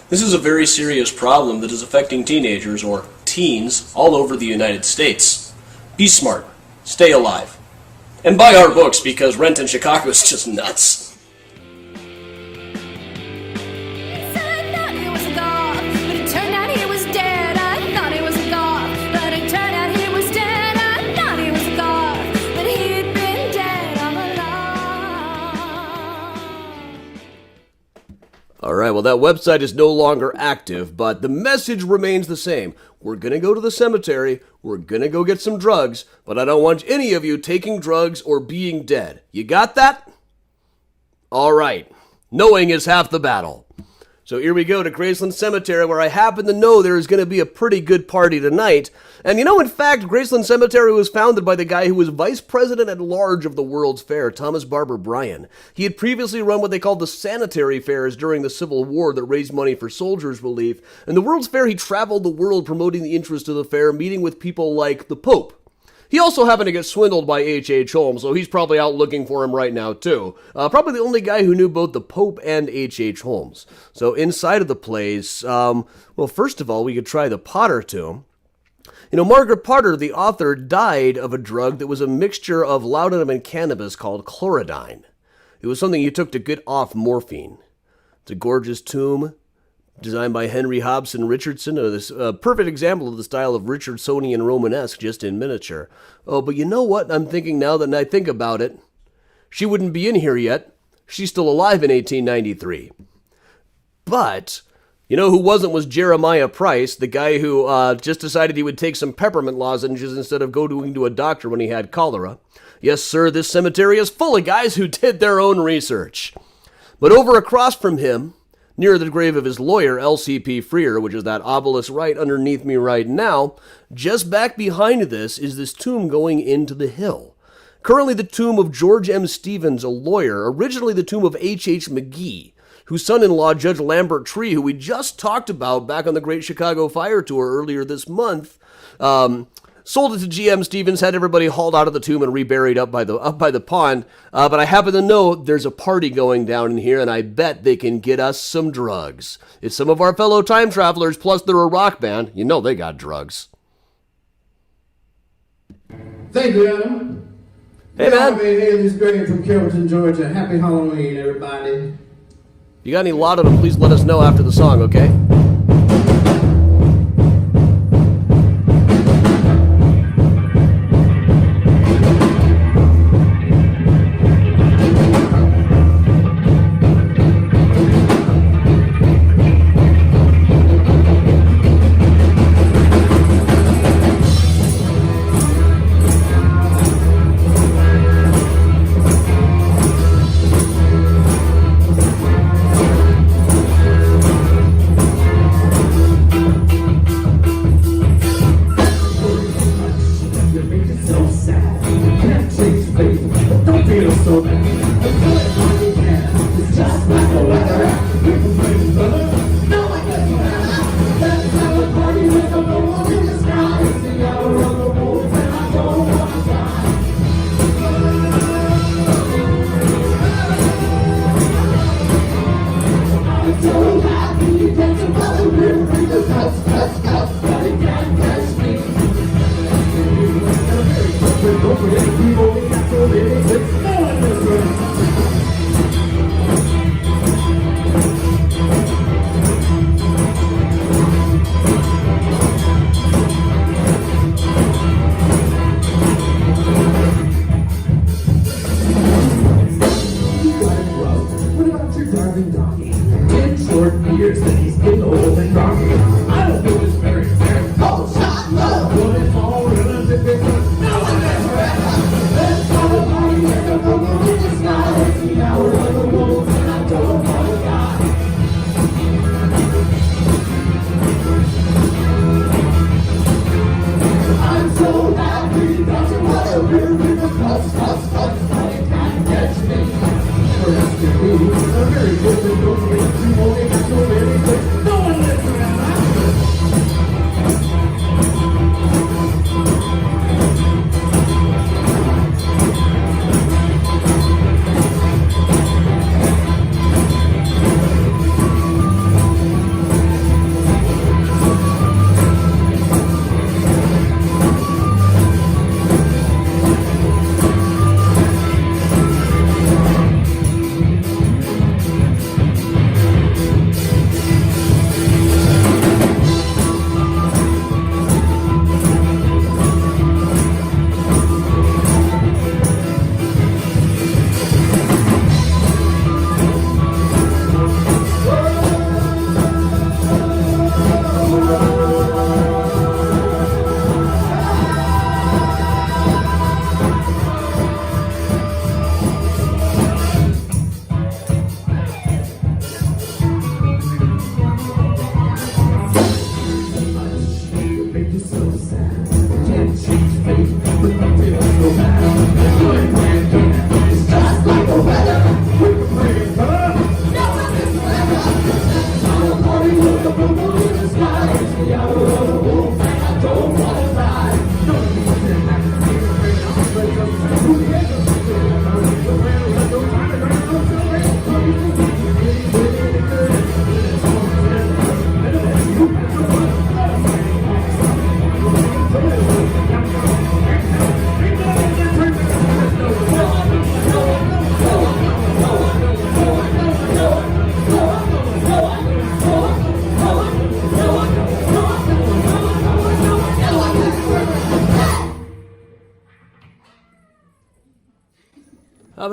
This is a very serious problem that is affecting teenagers, or teens, all over the United States. Be smart. Stay alive. And buy our books, because rent in Chicago is just nuts. Alright, well that website is no longer active, but the message remains the same. We're gonna go to the cemetery, we're gonna go get some drugs, but I don't want any of you taking drugs or being dead. You got that? Alright, knowing is half the battle. So here we go to Graceland Cemetery, where I happen to know there is going to be a pretty good party tonight. And in fact, Graceland Cemetery was founded by the guy who was vice president at large of the World's Fair, Thomas Barber Bryan. He had previously run what they called the sanitary fairs during the Civil War that raised money for soldiers' relief. And the World's Fair, he traveled the world promoting the interest of the fair, meeting with people like the Pope. He also happened to get swindled by H.H. Holmes, so he's probably out looking for him right now, too. Probably the only guy who knew both the Pope and H.H. Holmes. So inside of the place, first of all, we could try the Potter tomb. Margaret Potter, the author, died of a drug that was a mixture of laudanum and cannabis called chlorodyne. It was something you took to get off morphine. It's a gorgeous tomb, designed by Henry Hobson Richardson, this perfect example of the style of Richardsonian Romanesque, just in miniature. Oh, but you know what I'm thinking now that I think about it? She wouldn't be in here yet. She's still alive in 1893. But, who wasn't was Jeremiah Price, the guy who just decided he would take some peppermint lozenges instead of going to a doctor when he had cholera. Yes, sir, this cemetery is full of guys who did their own research. But over across from him, near the grave of his lawyer, L.C.P. Freer, which is that obelisk right underneath me right now, just back behind this is this tomb going into the hill. Currently the tomb of George M. Stevens, a lawyer, originally the tomb of H.H. McGee, whose son-in-law, Judge Lambert Tree, who we just talked about back on the Great Chicago Fire Tour earlier this month, sold it to G.M. Stevens, had everybody hauled out of the tomb and reburied up by the pond. But I happen to know there's a party going down in here, and I bet they can get us some drugs. It's some of our fellow time travelers, plus they're a rock band. They got drugs. Thank you, Adam. Hey, man. This Greg from Carrollton, Georgia. Happy Halloween, everybody. If you got any laudanum, please let us know after the song, okay? driving donkey. 10 short years that he's getting old and groggy. I don't do this very fair. Oh, shot love. But it's all relative because no one ever asked. Let's have a party with the moon in the sky. It's the hour of the wolves and I don't want to die. I'm so happy that you want to hear me. Cuss, cuss, cuss, you can't catch me. Perhaps to be a very good negotiator. You won't get so very quick. No one lives around.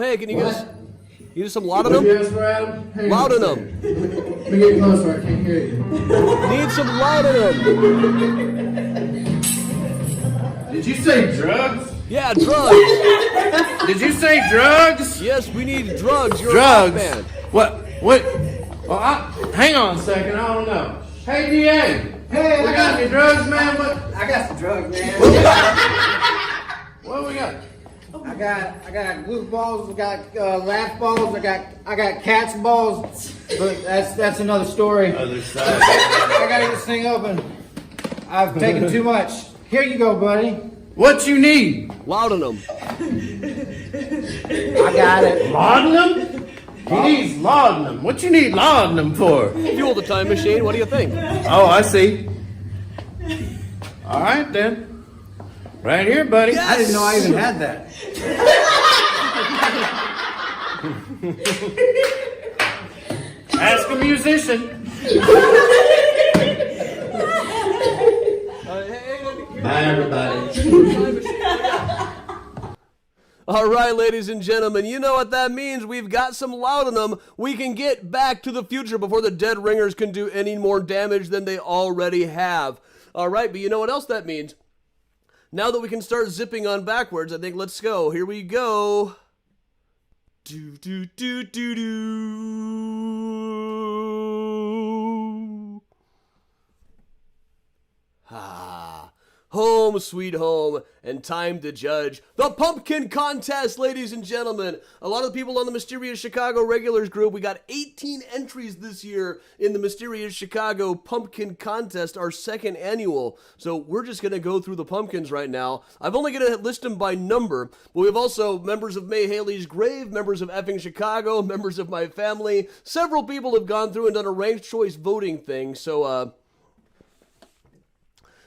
Hey, can you get some laudanum? Yes, Brad. Hey, Laudanum. Let me get closer. I can't hear you. Need some laudanum. Did you say drugs? Yeah, drugs. Did you say drugs? Yes, we need drugs. You're Drugs? a rock band. What? Well, hang on a second. I don't know. Hey, DA. Hey, we got any drugs, man? I got some drugs, man. What we got? I got glue balls, I got laugh balls, I got cat's balls, but that's another story. Other side. I gotta get this thing open. I've taken too much. Here you go, buddy. What you need? Laudanum. I got it. Laudanum? He needs laudanum. What you need laudanum for? Fuel the time machine. What do you think? Oh, I see. All right, then. Right here, buddy. I didn't know I even had that. Ask a musician. Bye, everybody. All right, ladies and gentlemen, you know what that means. We've got some laudanum. We can get back to the future before the dead ringers can do any more damage than they already have. All right, but you know what else that means? Now that we can start zipping on backwards, I think let's go. Here we go. Do do do do do. Ah. Home sweet home, and time to judge the pumpkin contest, ladies and gentlemen. A lot of the people on the Mysterious Chicago Regulars group, we got 18 entries this year in the Mysterious Chicago Pumpkin Contest, our second annual. So we're just going to go through the pumpkins right now. I'm only going to list them by number, but we have also members of May Haley's Grave, members of Effing Chicago, members of my family. Several people have gone through and done a ranked choice voting thing, so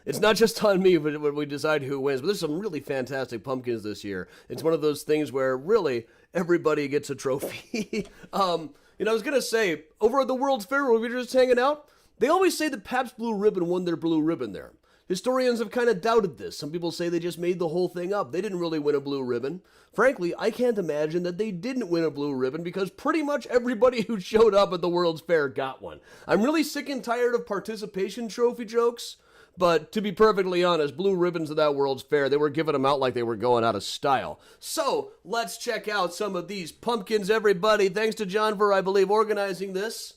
it's not just on me when we decide who wins, but there's some really fantastic pumpkins this year. It's one of those things where really everybody gets a trophy. I was going to say, over at the World's Fair where we were just hanging out, they always say that Pabst Blue Ribbon won their blue ribbon there. Historians have kind of doubted this. Some people say they just made the whole thing up. They didn't really win a blue ribbon. Frankly, I can't imagine that they didn't win a blue ribbon because pretty much everybody who showed up at the World's Fair got one. I'm really sick and tired of participation trophy jokes, but to be perfectly honest, blue ribbons at that World's Fair, they were giving them out like they were going out of style. So, let's check out some of these pumpkins, everybody. Thanks to John for, I believe, organizing this.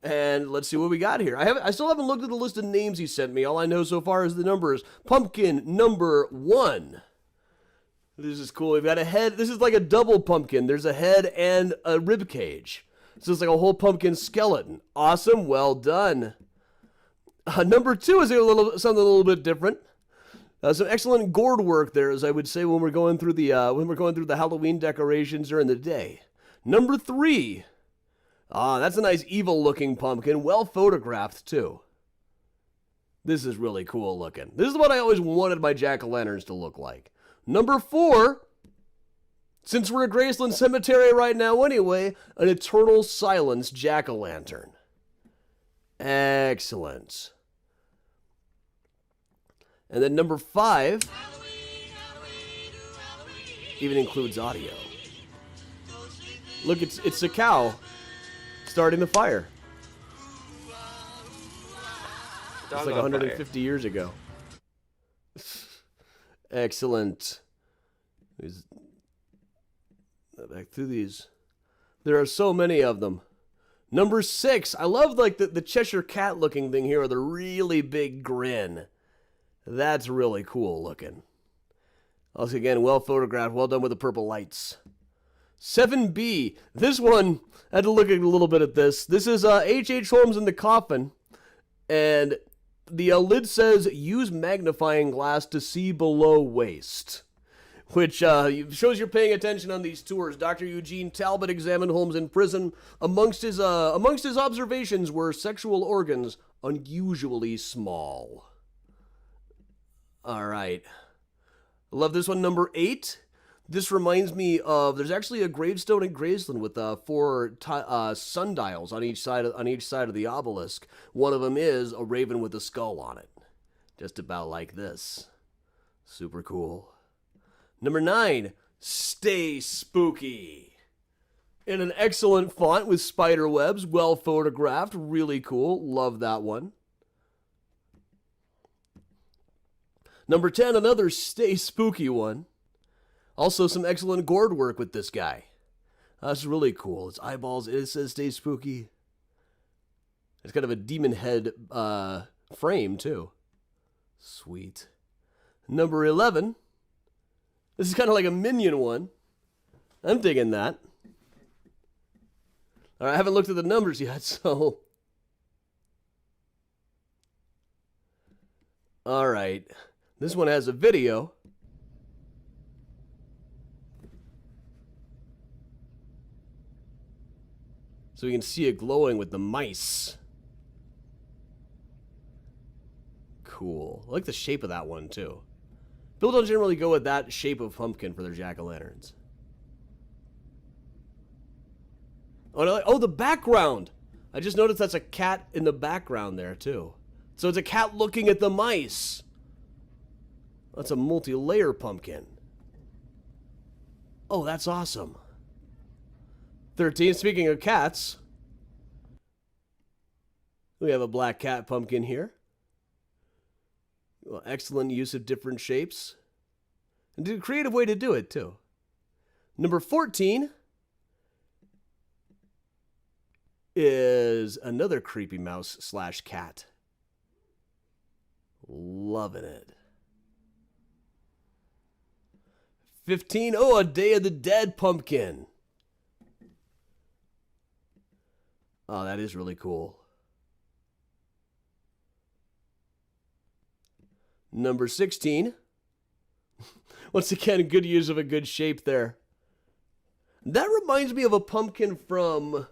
And let's see what we got here. I still haven't looked at the list of names he sent me. All I know so far is the numbers. Pumpkin number 1. This is cool. We've got a head. This is like a double pumpkin. There's a head and a rib cage. So it's like a whole pumpkin skeleton. Awesome. Well done. Number 2 is something a little bit different. Some excellent gourd work there, as I would say when we're going through the Halloween decorations during the day. Number 3. That's a nice evil-looking pumpkin. Well photographed, too. This is really cool looking. This is what I always wanted my jack-o'-lanterns to look like. Number 4, since we're at Graceland Cemetery right now anyway, an eternal silence jack-o'-lantern. Excellent. And then number 5 even includes audio. Look, it's a cow starting the fire. It's like 150 years ago. Excellent. Back through these. There are so many of them. Number 6. I love like the Cheshire Cat looking thing here with a really big grin. That's really cool looking. Also, again, well photographed. Well done with the purple lights. 7B. This one, I had to look a little bit at this. This is H.H. Holmes in the coffin. And the lid says, use magnifying glass to see below waist. Which shows you're paying attention on these tours. Dr. Eugene Talbot examined Holmes in prison. Amongst his observations were sexual organs unusually small. All right. Love this one, number 8. This reminds me of, there's actually a gravestone at Graceland with 4 sundials on each side of the obelisk. One of them is a raven with a skull on it. Just about like this. Super cool. Number 9, Stay Spooky. In an excellent font with spider webs, well photographed, really cool. Love that one. Number 10, another Stay Spooky one. Also, some excellent gourd work with this guy. That's really cool. His eyeballs, it says Stay Spooky. It's kind of a demon head frame, too. Sweet. Number 11. This is kind of like a minion one. I'm digging that. All right, I haven't looked at the numbers yet, so... All right. This one has a video. So we can see it glowing with the mice. Cool. I like the shape of that one, too. People don't generally go with that shape of pumpkin for their jack-o'-lanterns. Oh, the background! I just noticed that's a cat in the background there, too. So it's a cat looking at the mice. That's a multi-layer pumpkin. Oh, that's awesome. 13, speaking of cats, we have a black cat pumpkin here. Well, excellent use of different shapes. And a creative way to do it, too. Number 14 is another creepy mouse / cat. Loving it. 15, oh, a Day of the Dead pumpkin. Oh, that is really cool. Number 16. Once again, good use of a good shape there. That reminds me of a pumpkin from...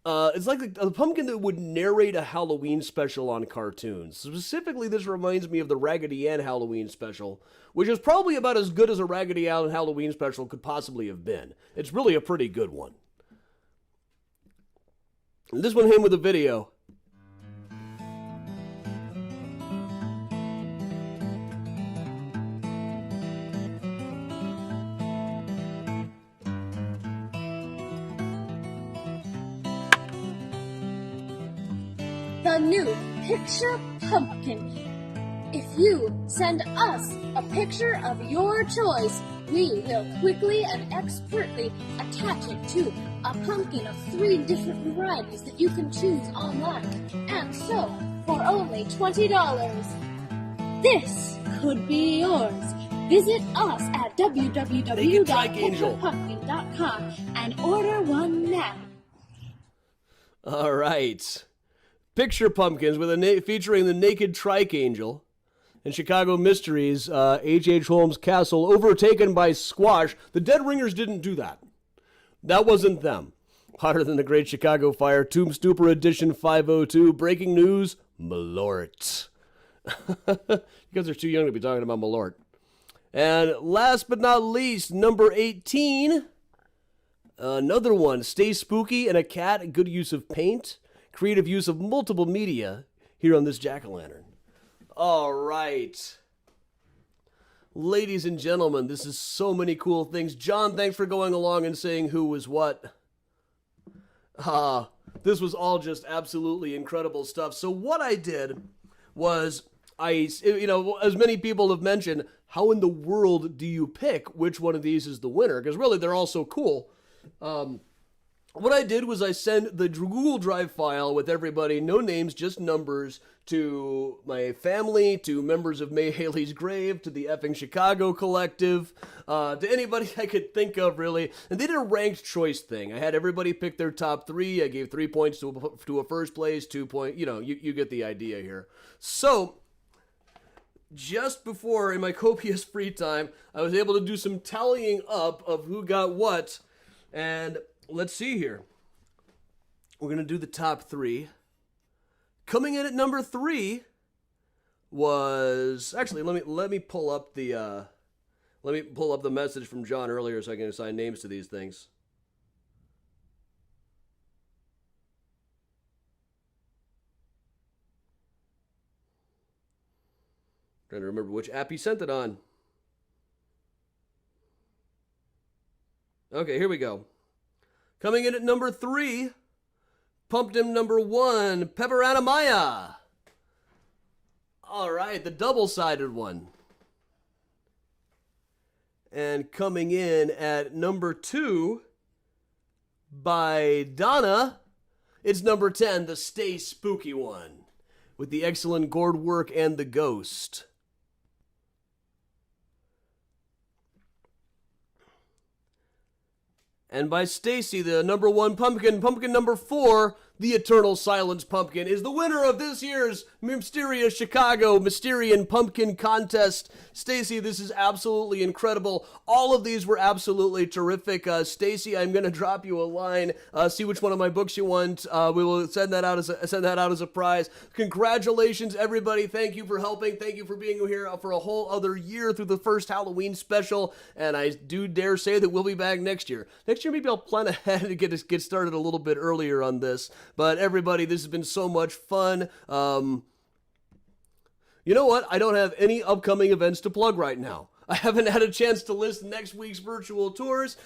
it's like a pumpkin that would narrate a Halloween special on cartoons. Specifically, this reminds me of the Raggedy Ann Halloween special, which is probably about as good as a Raggedy Ann Halloween special could possibly have been. It's really a pretty good one. And this one came with a video. the new Picture Pumpkin. If you send us a picture of your choice, we will quickly and expertly attach it to a pumpkin of 3 different varieties that you can choose online. And so, for only $20, this could be yours. Visit us at www.picturepumpkin.com and order one now. All right. Picture Pumpkins with featuring the naked Trike Angel. In Chicago Mysteries, H.H. Holmes' castle overtaken by squash. The Dead Ringers didn't do that. That wasn't them. Hotter than the Great Chicago Fire, Tomb Stooper Edition 502, breaking news, Malort. You guys are too young to be talking about Malort. And last but not least, number 18, another one, Stay Spooky and a Cat, good use of paint, creative use of multiple media here on this jack-o'-lantern. All right. Ladies and gentlemen, this is so many cool things. John, thanks for going along and saying who was what. This was all just absolutely incredible stuff. So what I did was, as many people have mentioned, how in the world do you pick which one of these is the winner? Because really, they're all so cool. What I did was I sent the Google Drive file with everybody, no names, just numbers, to my family, to members of May Haley's Grave, to the effing Chicago Collective, to anybody I could think of, really. And they did a ranked choice thing. I had everybody pick their top 3. I gave 3 points to a first place, 2 points. You get the idea here. So, just before, in my copious free time, I was able to do some tallying up of who got what. And let's see here. We're going to do the top 3. Coming in at number 3 was, actually, let me pull up the message from John earlier so I can assign names to these things. Trying to remember which app he sent it on. Okay, here we go. Coming in at number 3, Pumpkin number 1, Pepperana Maya. All right, the double-sided one. And coming in at number 2, by Donna, it's number 10, the Stay Spooky one, with the excellent gourd work and the ghost. And by Stacy, the number 1 pumpkin number 4, the Eternal Silence Pumpkin, is the winner of this year's Mysterious Chicago Mysterian Pumpkin Contest. Stacy, this is absolutely incredible. All of these were absolutely terrific. Stacy, I'm going to drop you a line. See which one of my books you want. We will send that out as a prize. Congratulations, everybody. Thank you for helping. Thank you for being here for a whole other year through the first Halloween special. And I do dare say that we'll be back next year. Next year, maybe I'll plan ahead to get started a little bit earlier on this. But everybody, this has been so much fun. You know what? I don't have any upcoming events to plug right now. I haven't had a chance to list next week's virtual tours.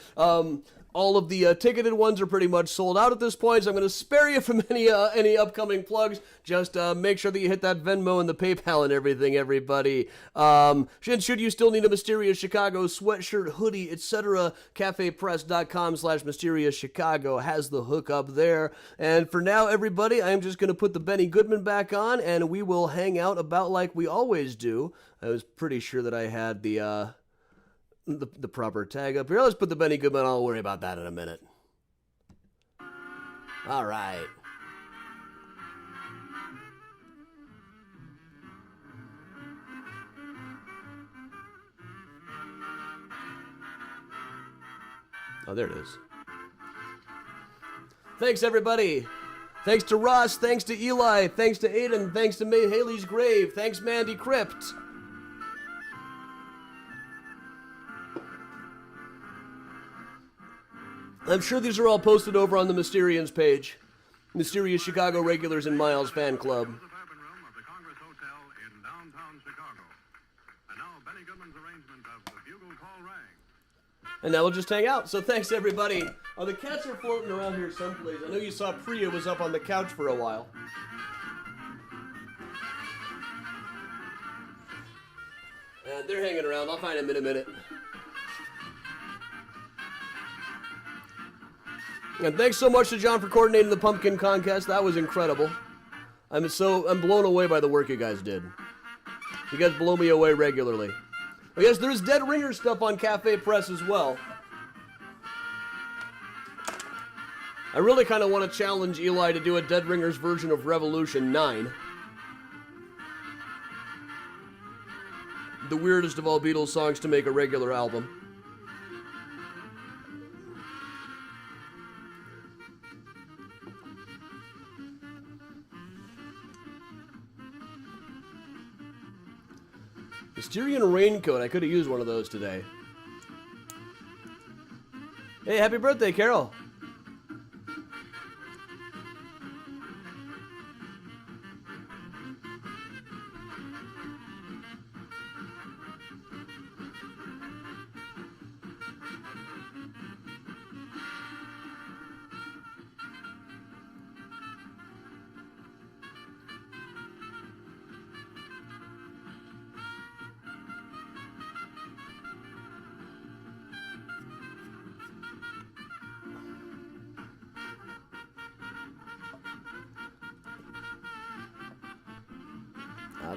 All of the ticketed ones are pretty much sold out at this point, so I'm going to spare you from any upcoming plugs. Just make sure that you hit that Venmo and the PayPal and everything, everybody. Should you still need a Mysterious Chicago sweatshirt, hoodie, etc., cafepress.com/Mysterious Chicago has the hookup there. And for now, everybody, I'm just going to put the Benny Goodman back on, and we will hang out about like we always do. I was pretty sure that I had the proper tag up here. Let's put the Benny Goodman on. I'll worry about that in a minute. All right. Oh, there it is. Thanks, everybody. Thanks to Ross. Thanks to Eli. Thanks to Aiden. Thanks to May Haley's Grave. Thanks, Mandy Crypt. I'm sure these are all posted over on the Mysterians page. Mysterious Chicago Regulars and Miles Fan Club. Room of the Congress Hotel in downtown Chicago. And now Benny Goodman's arrangement of The Bugle Call Rang. And now we'll just hang out. So thanks, everybody. Oh, the cats are floating around here someplace. I know you saw Priya was up on the couch for a while. They're hanging around. I'll find them in a minute. And thanks so much to John for coordinating the pumpkin contest. That was incredible. I'm blown away by the work you guys did. You guys blow me away regularly. Oh, yes, there's Dead Ringer stuff on Cafe Press as well. I really kind of want to challenge Eli to do a Dead Ringers version of Revolution 9. The weirdest of all Beatles songs to make a regular album. Mysterian raincoat. I could have used one of those today. Hey, happy birthday, Carol.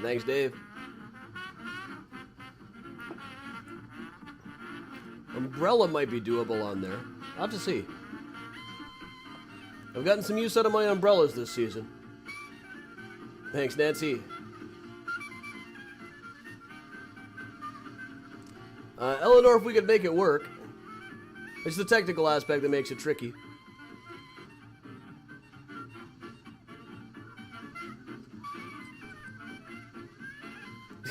Thanks, Dave. Umbrella might be doable on there. I'll have to see. I've gotten some use out of my umbrellas this season. Thanks, Nancy. Eleanor, if we could make it work. It's the technical aspect that makes it tricky.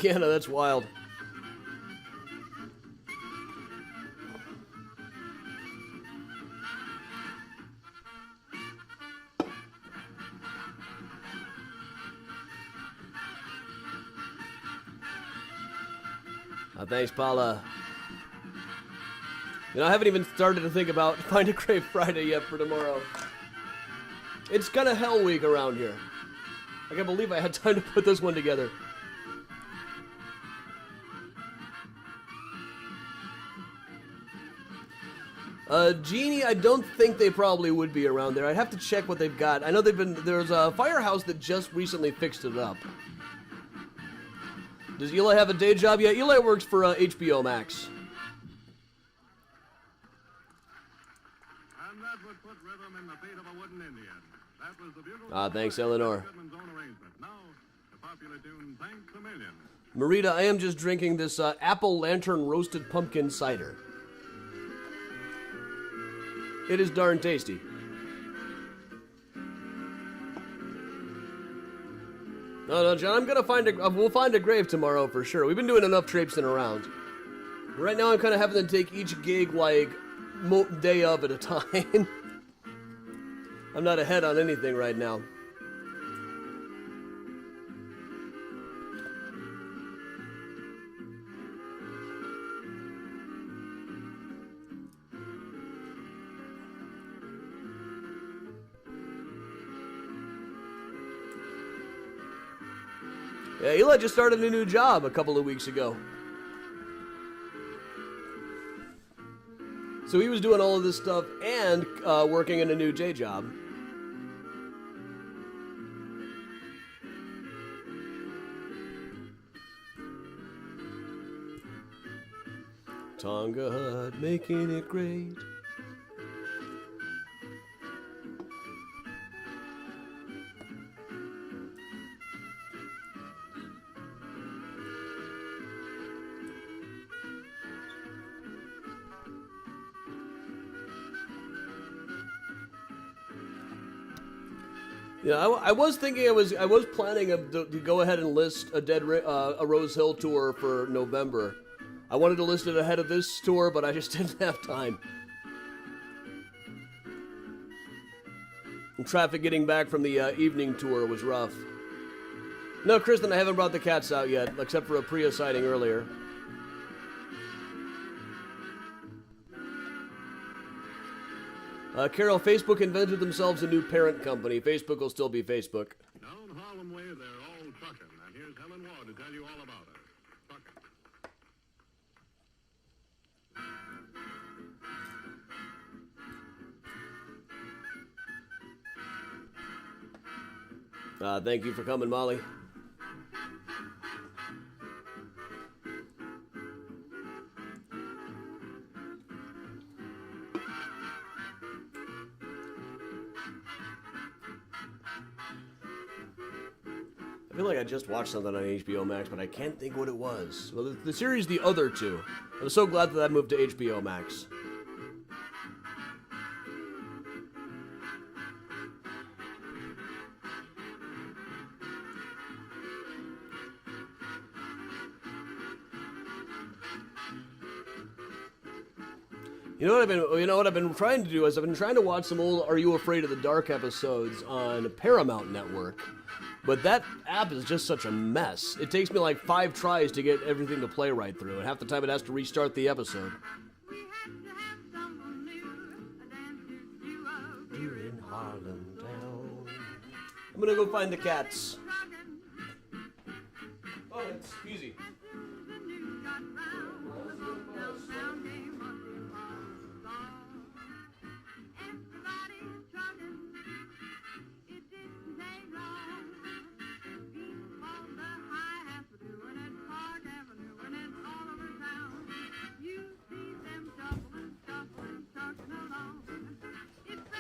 Yeah, no, that's wild. Thanks, Paula. You know, I haven't even started to think about Find a Grave Friday yet for tomorrow. It's kind of hell week around here. I can't believe I had time to put this one together. Genie, I don't think they probably would be around there. I'd have to check what they've got. I know there's a firehouse that just recently fixed it up. Does Eli have a day job yet? Eli works for HBO Max. And that would put rhythm in the feet of a wooden Indian. That was the bugle. Thanks, Eleanor. Goodman's own arrangement. Now, the popular tune, Thanks a Million. Marita, I am just drinking this apple lantern roasted pumpkin cider. It is darn tasty. No, John, we'll find a grave tomorrow for sure. We've been doing enough traipsing around. Right now I'm kind of having to take each gig like day of at a time. I'm not ahead on anything right now. Yeah, Eli just started a new job a couple of weeks ago. So he was doing all of this stuff and working in a new day job. Tonga Hut, making it great. Yeah, I was thinking I was planning to go ahead and list a Rose Hill tour for November. I wanted to list it ahead of this tour, but I just didn't have time. And traffic getting back from the evening tour was rough. No, Kristen, I haven't brought the cats out yet, except for a Priya sighting earlier. Carol, Facebook invented themselves a new parent company. Facebook will still be Facebook. Down Harlem Way, they're all trucking. And here's Helen Ward to tell you all about it. Trucking. Thank you for coming, Molly. I feel like I just watched something on HBO Max, but I can't think what it was. Well, the series The Other Two. I'm so glad that that moved to HBO Max. You know what I've been trying to do is I've been trying to watch some old Are You Afraid of the Dark episodes on Paramount Network. But that app is just such a mess. It takes me like 5 tries to get everything to play right through, and half the time it has to restart the episode. You're in Harlem Town. I'm gonna go find the cats. Oh, it's easy.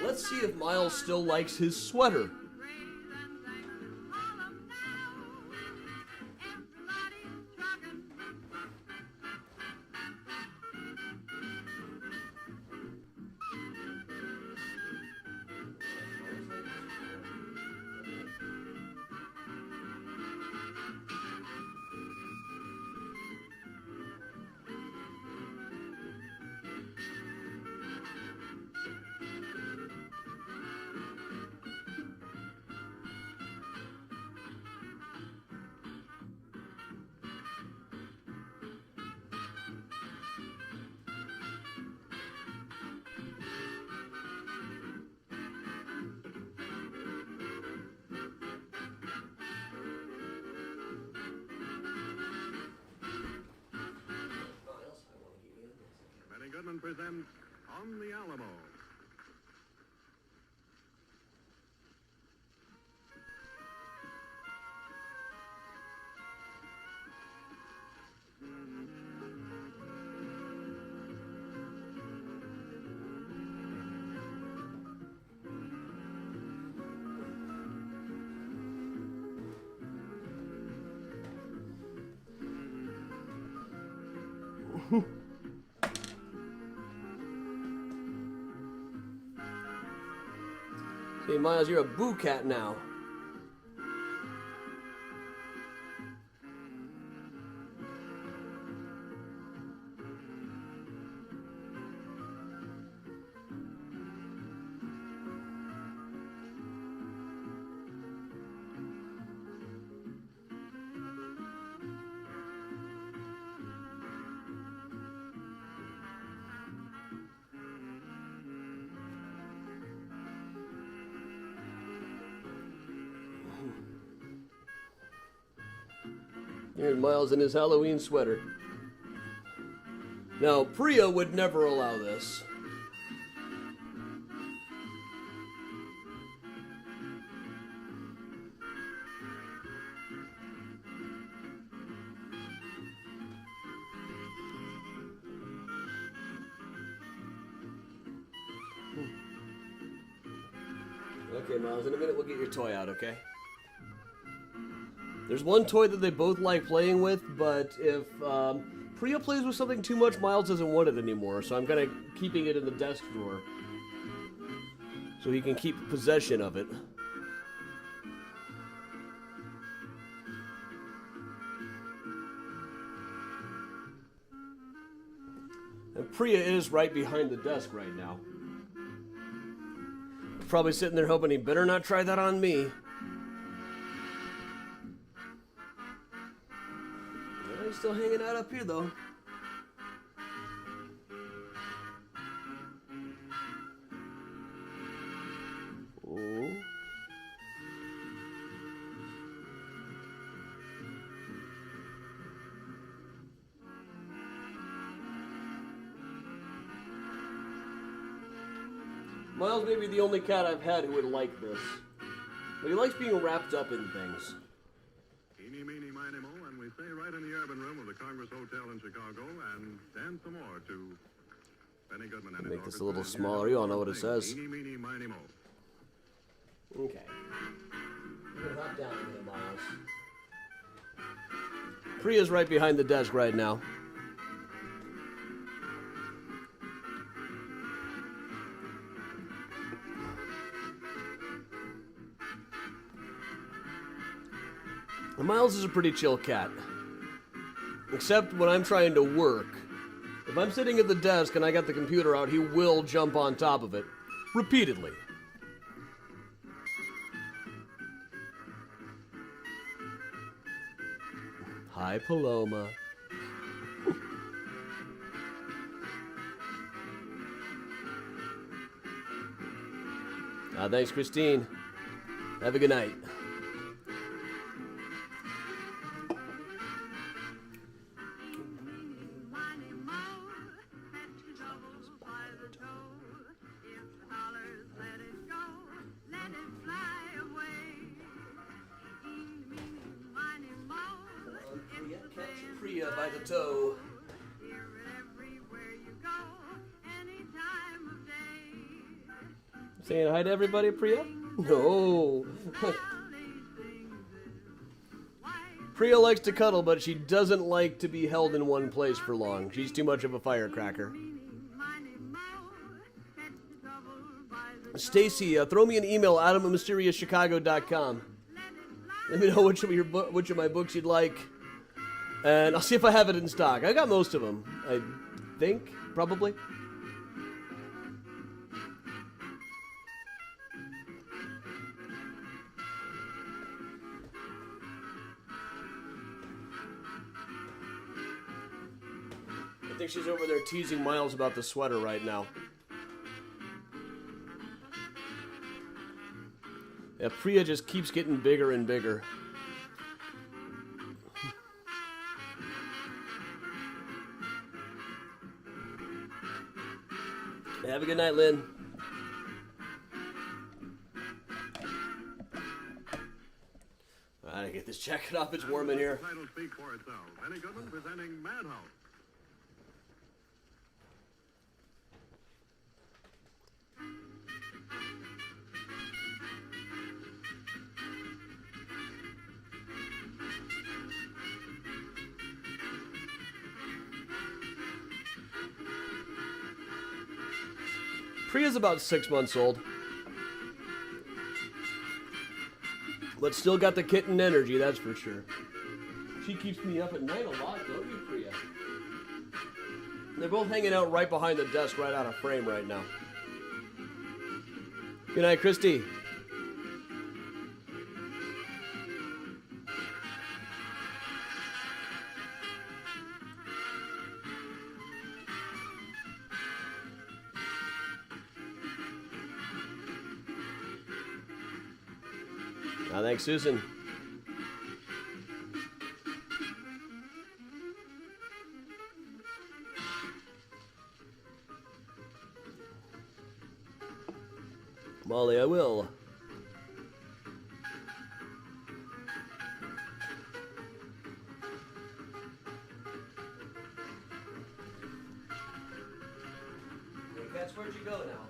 Let's see if Miles still likes his sweater. Benny Goodman presents On the Alamo. Hey, Miles, you're a boo cat now. Here's Miles in his Halloween sweater. Now, Priya would never allow this. Okay, Miles, in a minute we'll get your toy out, okay? There's one toy that they both like playing with, but if Priya plays with something too much, Miles doesn't want it anymore, so I'm kind of keeping it in the desk drawer so he can keep possession of it. And Priya is right behind the desk right now. Probably sitting there hoping he better not try that on me. Yeah, he's still hanging out up here though. Oh. Miles may be the only cat I've had who would like this. But he likes being wrapped up in things. Eeny, meeny, miny, mo, and we stay right in the urban room of the Congress Hotel in Chicago and dance some more to Benny Goodman and his Make this a orchestra. little smaller. You all know what it says. Eeny, meeny, miny, mo. Okay. We're gonna hop down a little, Miles. Priya's right behind the desk right now. Miles is a pretty chill cat. Except when I'm trying to work. If I'm sitting at the desk and I got the computer out, he will jump on top of it. Repeatedly. Hi, Paloma. Thanks, Christine. Have a good night. Catch Priya by the toe. Saying hi to everybody, Priya? No. Priya likes to cuddle, but she doesn't like to be held in one place for long. She's too much of a firecracker. Stacy, throw me an email, adam@mysteriouschicago.com. Let me know which of my books you'd like, and I'll see if I have it in stock. I got most of them, I think, probably. I think she's over there teasing Miles about the sweater right now. Yeah, Priya just keeps getting bigger and bigger. Have a good night, Lynn. I gotta get this jacket off. It's warm in here. The title speaks for itself. Benny Goodman presenting Madhouse. Priya's about 6 months old. But still got the kitten energy, that's for sure. She keeps me up at night a lot, don't you, Priya? They're both hanging out right behind the desk, right out of frame right now. Good night, Christy. Thanks, Susan. Molly, I will. Hey, Cats, where'd you go now?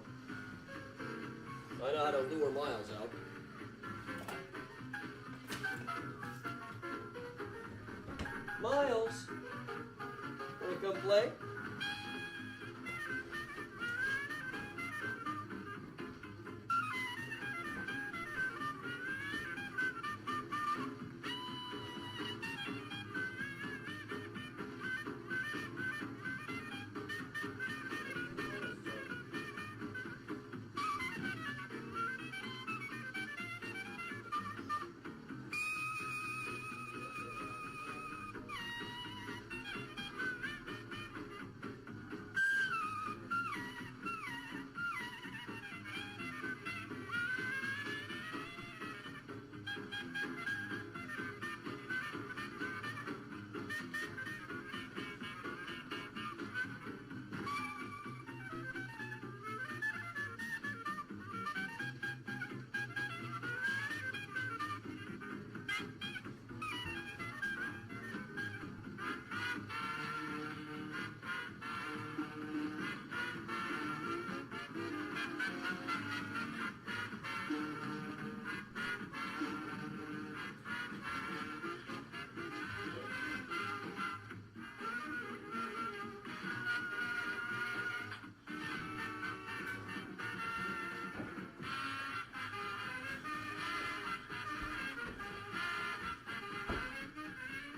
I know how to lure Miles out. Miles, wanna come play?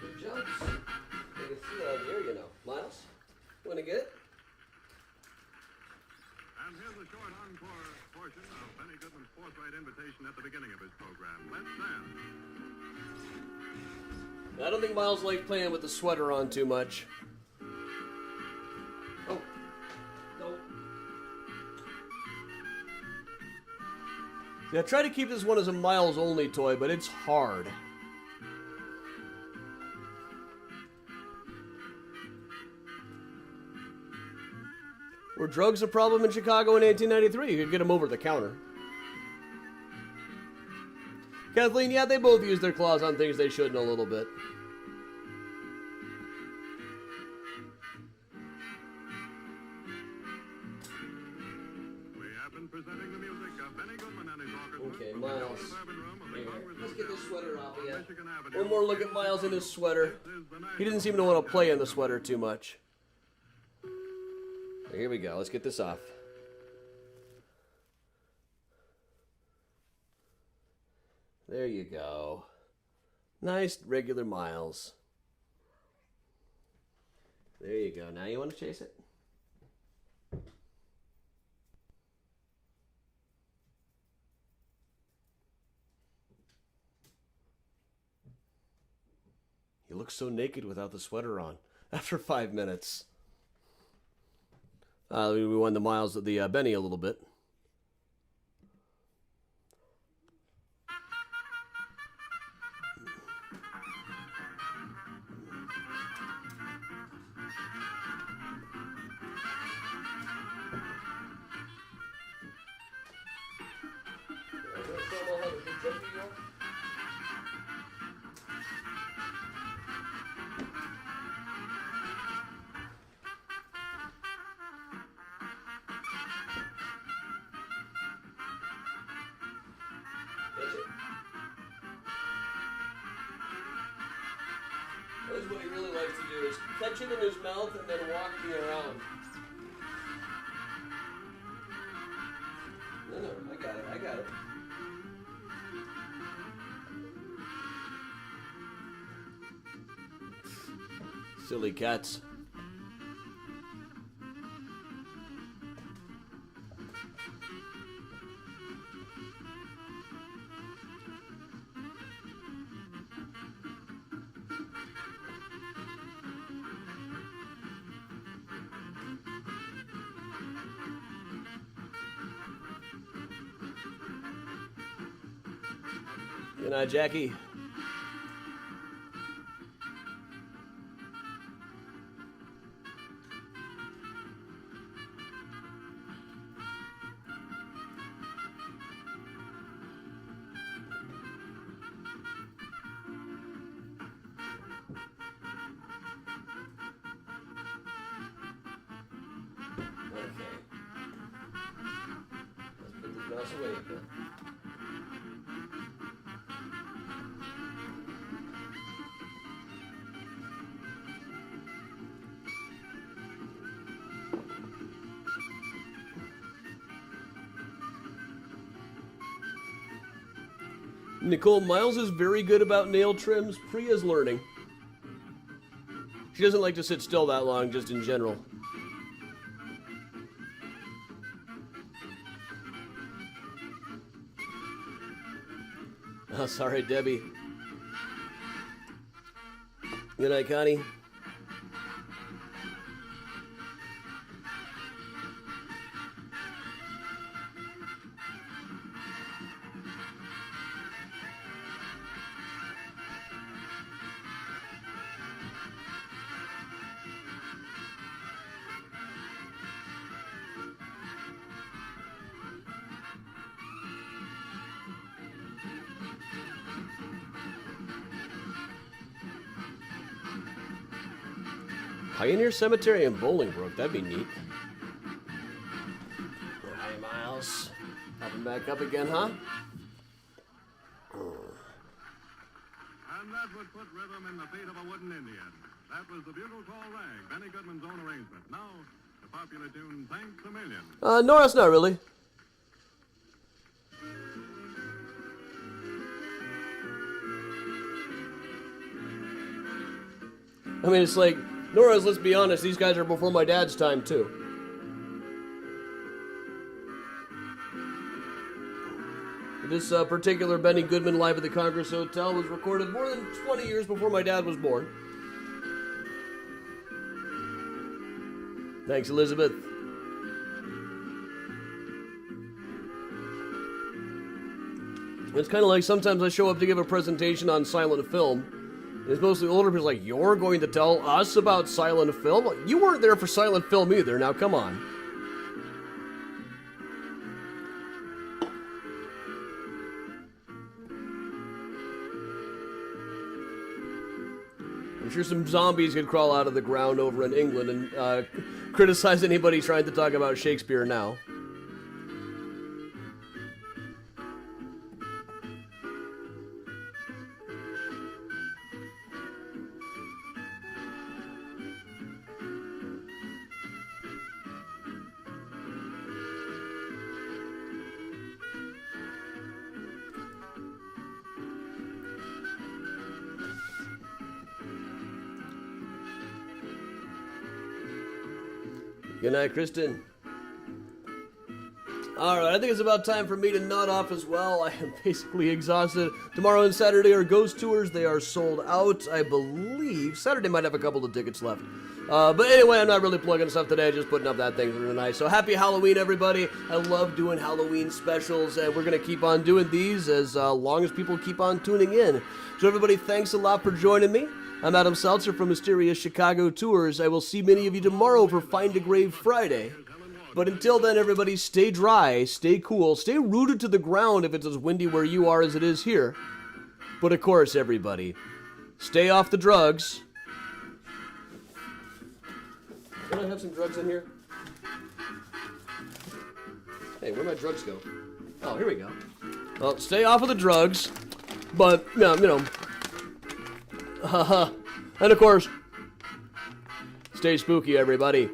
Good jumps. I can see it out here, you know. Miles, want to get it? And here's a short encore portion of Benny Goodman's forthright invitation at the beginning of his program. Let's dance. I don't think Miles liked playing with the sweater on too much. Oh. No. Yeah, I try to keep this one as a Miles only toy, but it's hard. Were drugs a problem in Chicago in 1893? You could get them over the counter. Kathleen, yeah, they both use their claws on things they shouldn't a little bit. We have been presenting the music of Benny Goodman and his orchestra. Okay, from the Miles. Dallas Urban Room of the Here, Congress let's get Hotel this sweater off on again. Michigan Avenue. One more look at Miles in his sweater. This is the He didn't National seem to want to play in the sweater too much. Here we go. Let's get this off. There you go. Nice regular Miles. There you go. Now you want to chase it? He looks so naked without the sweater on after 5 minutes. We won the Miles of the Benny a little bit. That's what he really likes to do, is catch it in his mouth and then walk me around. No, I got it. Silly cats. Good night, Jackie. Let's put this mouse away again. Nicole, Miles is very good about nail trims. Priya's learning. She doesn't like to sit still that long, just in general. Oh, sorry, Debbie. Good night, Connie. Pioneer Cemetery in Bolingbrook, that'd be neat. Hi, Miles. Back up again, huh? And that would put rhythm in the feet of a wooden Indian. That was the bugle call rag, Benny Goodman's own arrangement. Now, the popular tune, Thanks a Million. No, that's not really. I mean, it's like, Nora's, let's be honest, these guys are before my dad's time, too. This particular Benny Goodman live at the Congress Hotel was recorded more than 20 years before my dad was born. Thanks, Elizabeth. It's kind of like sometimes I show up to give a presentation on silent film. It's mostly older people like, you're going to tell us about silent film? You weren't there for silent film either, now come on. I'm sure some zombies could crawl out of the ground over in England and criticize anybody trying to talk about Shakespeare now. Good night, Kristen. Alright, I think it's about time for me to nod off as well. I am basically exhausted. Tomorrow and Saturday are ghost tours. They are sold out, I believe. Saturday might have a couple of tickets left. But anyway, I'm not really plugging stuff today, just putting up that thing for tonight. So happy Halloween, everybody. I love doing Halloween specials, and we're going to keep on doing these as long as people keep on tuning in. So everybody, thanks a lot for joining me. I'm Adam Seltzer from Mysterious Chicago Tours. I will see many of you tomorrow for Find a Grave Friday. But until then, everybody, stay dry, stay cool, stay rooted to the ground if it's as windy where you are as it is here. But of course, everybody, stay off the drugs. Can I have some drugs in here? Hey, where'd my drugs go? Oh, here we go. Well, stay off of the drugs, but, you know, and of course, stay spooky, everybody.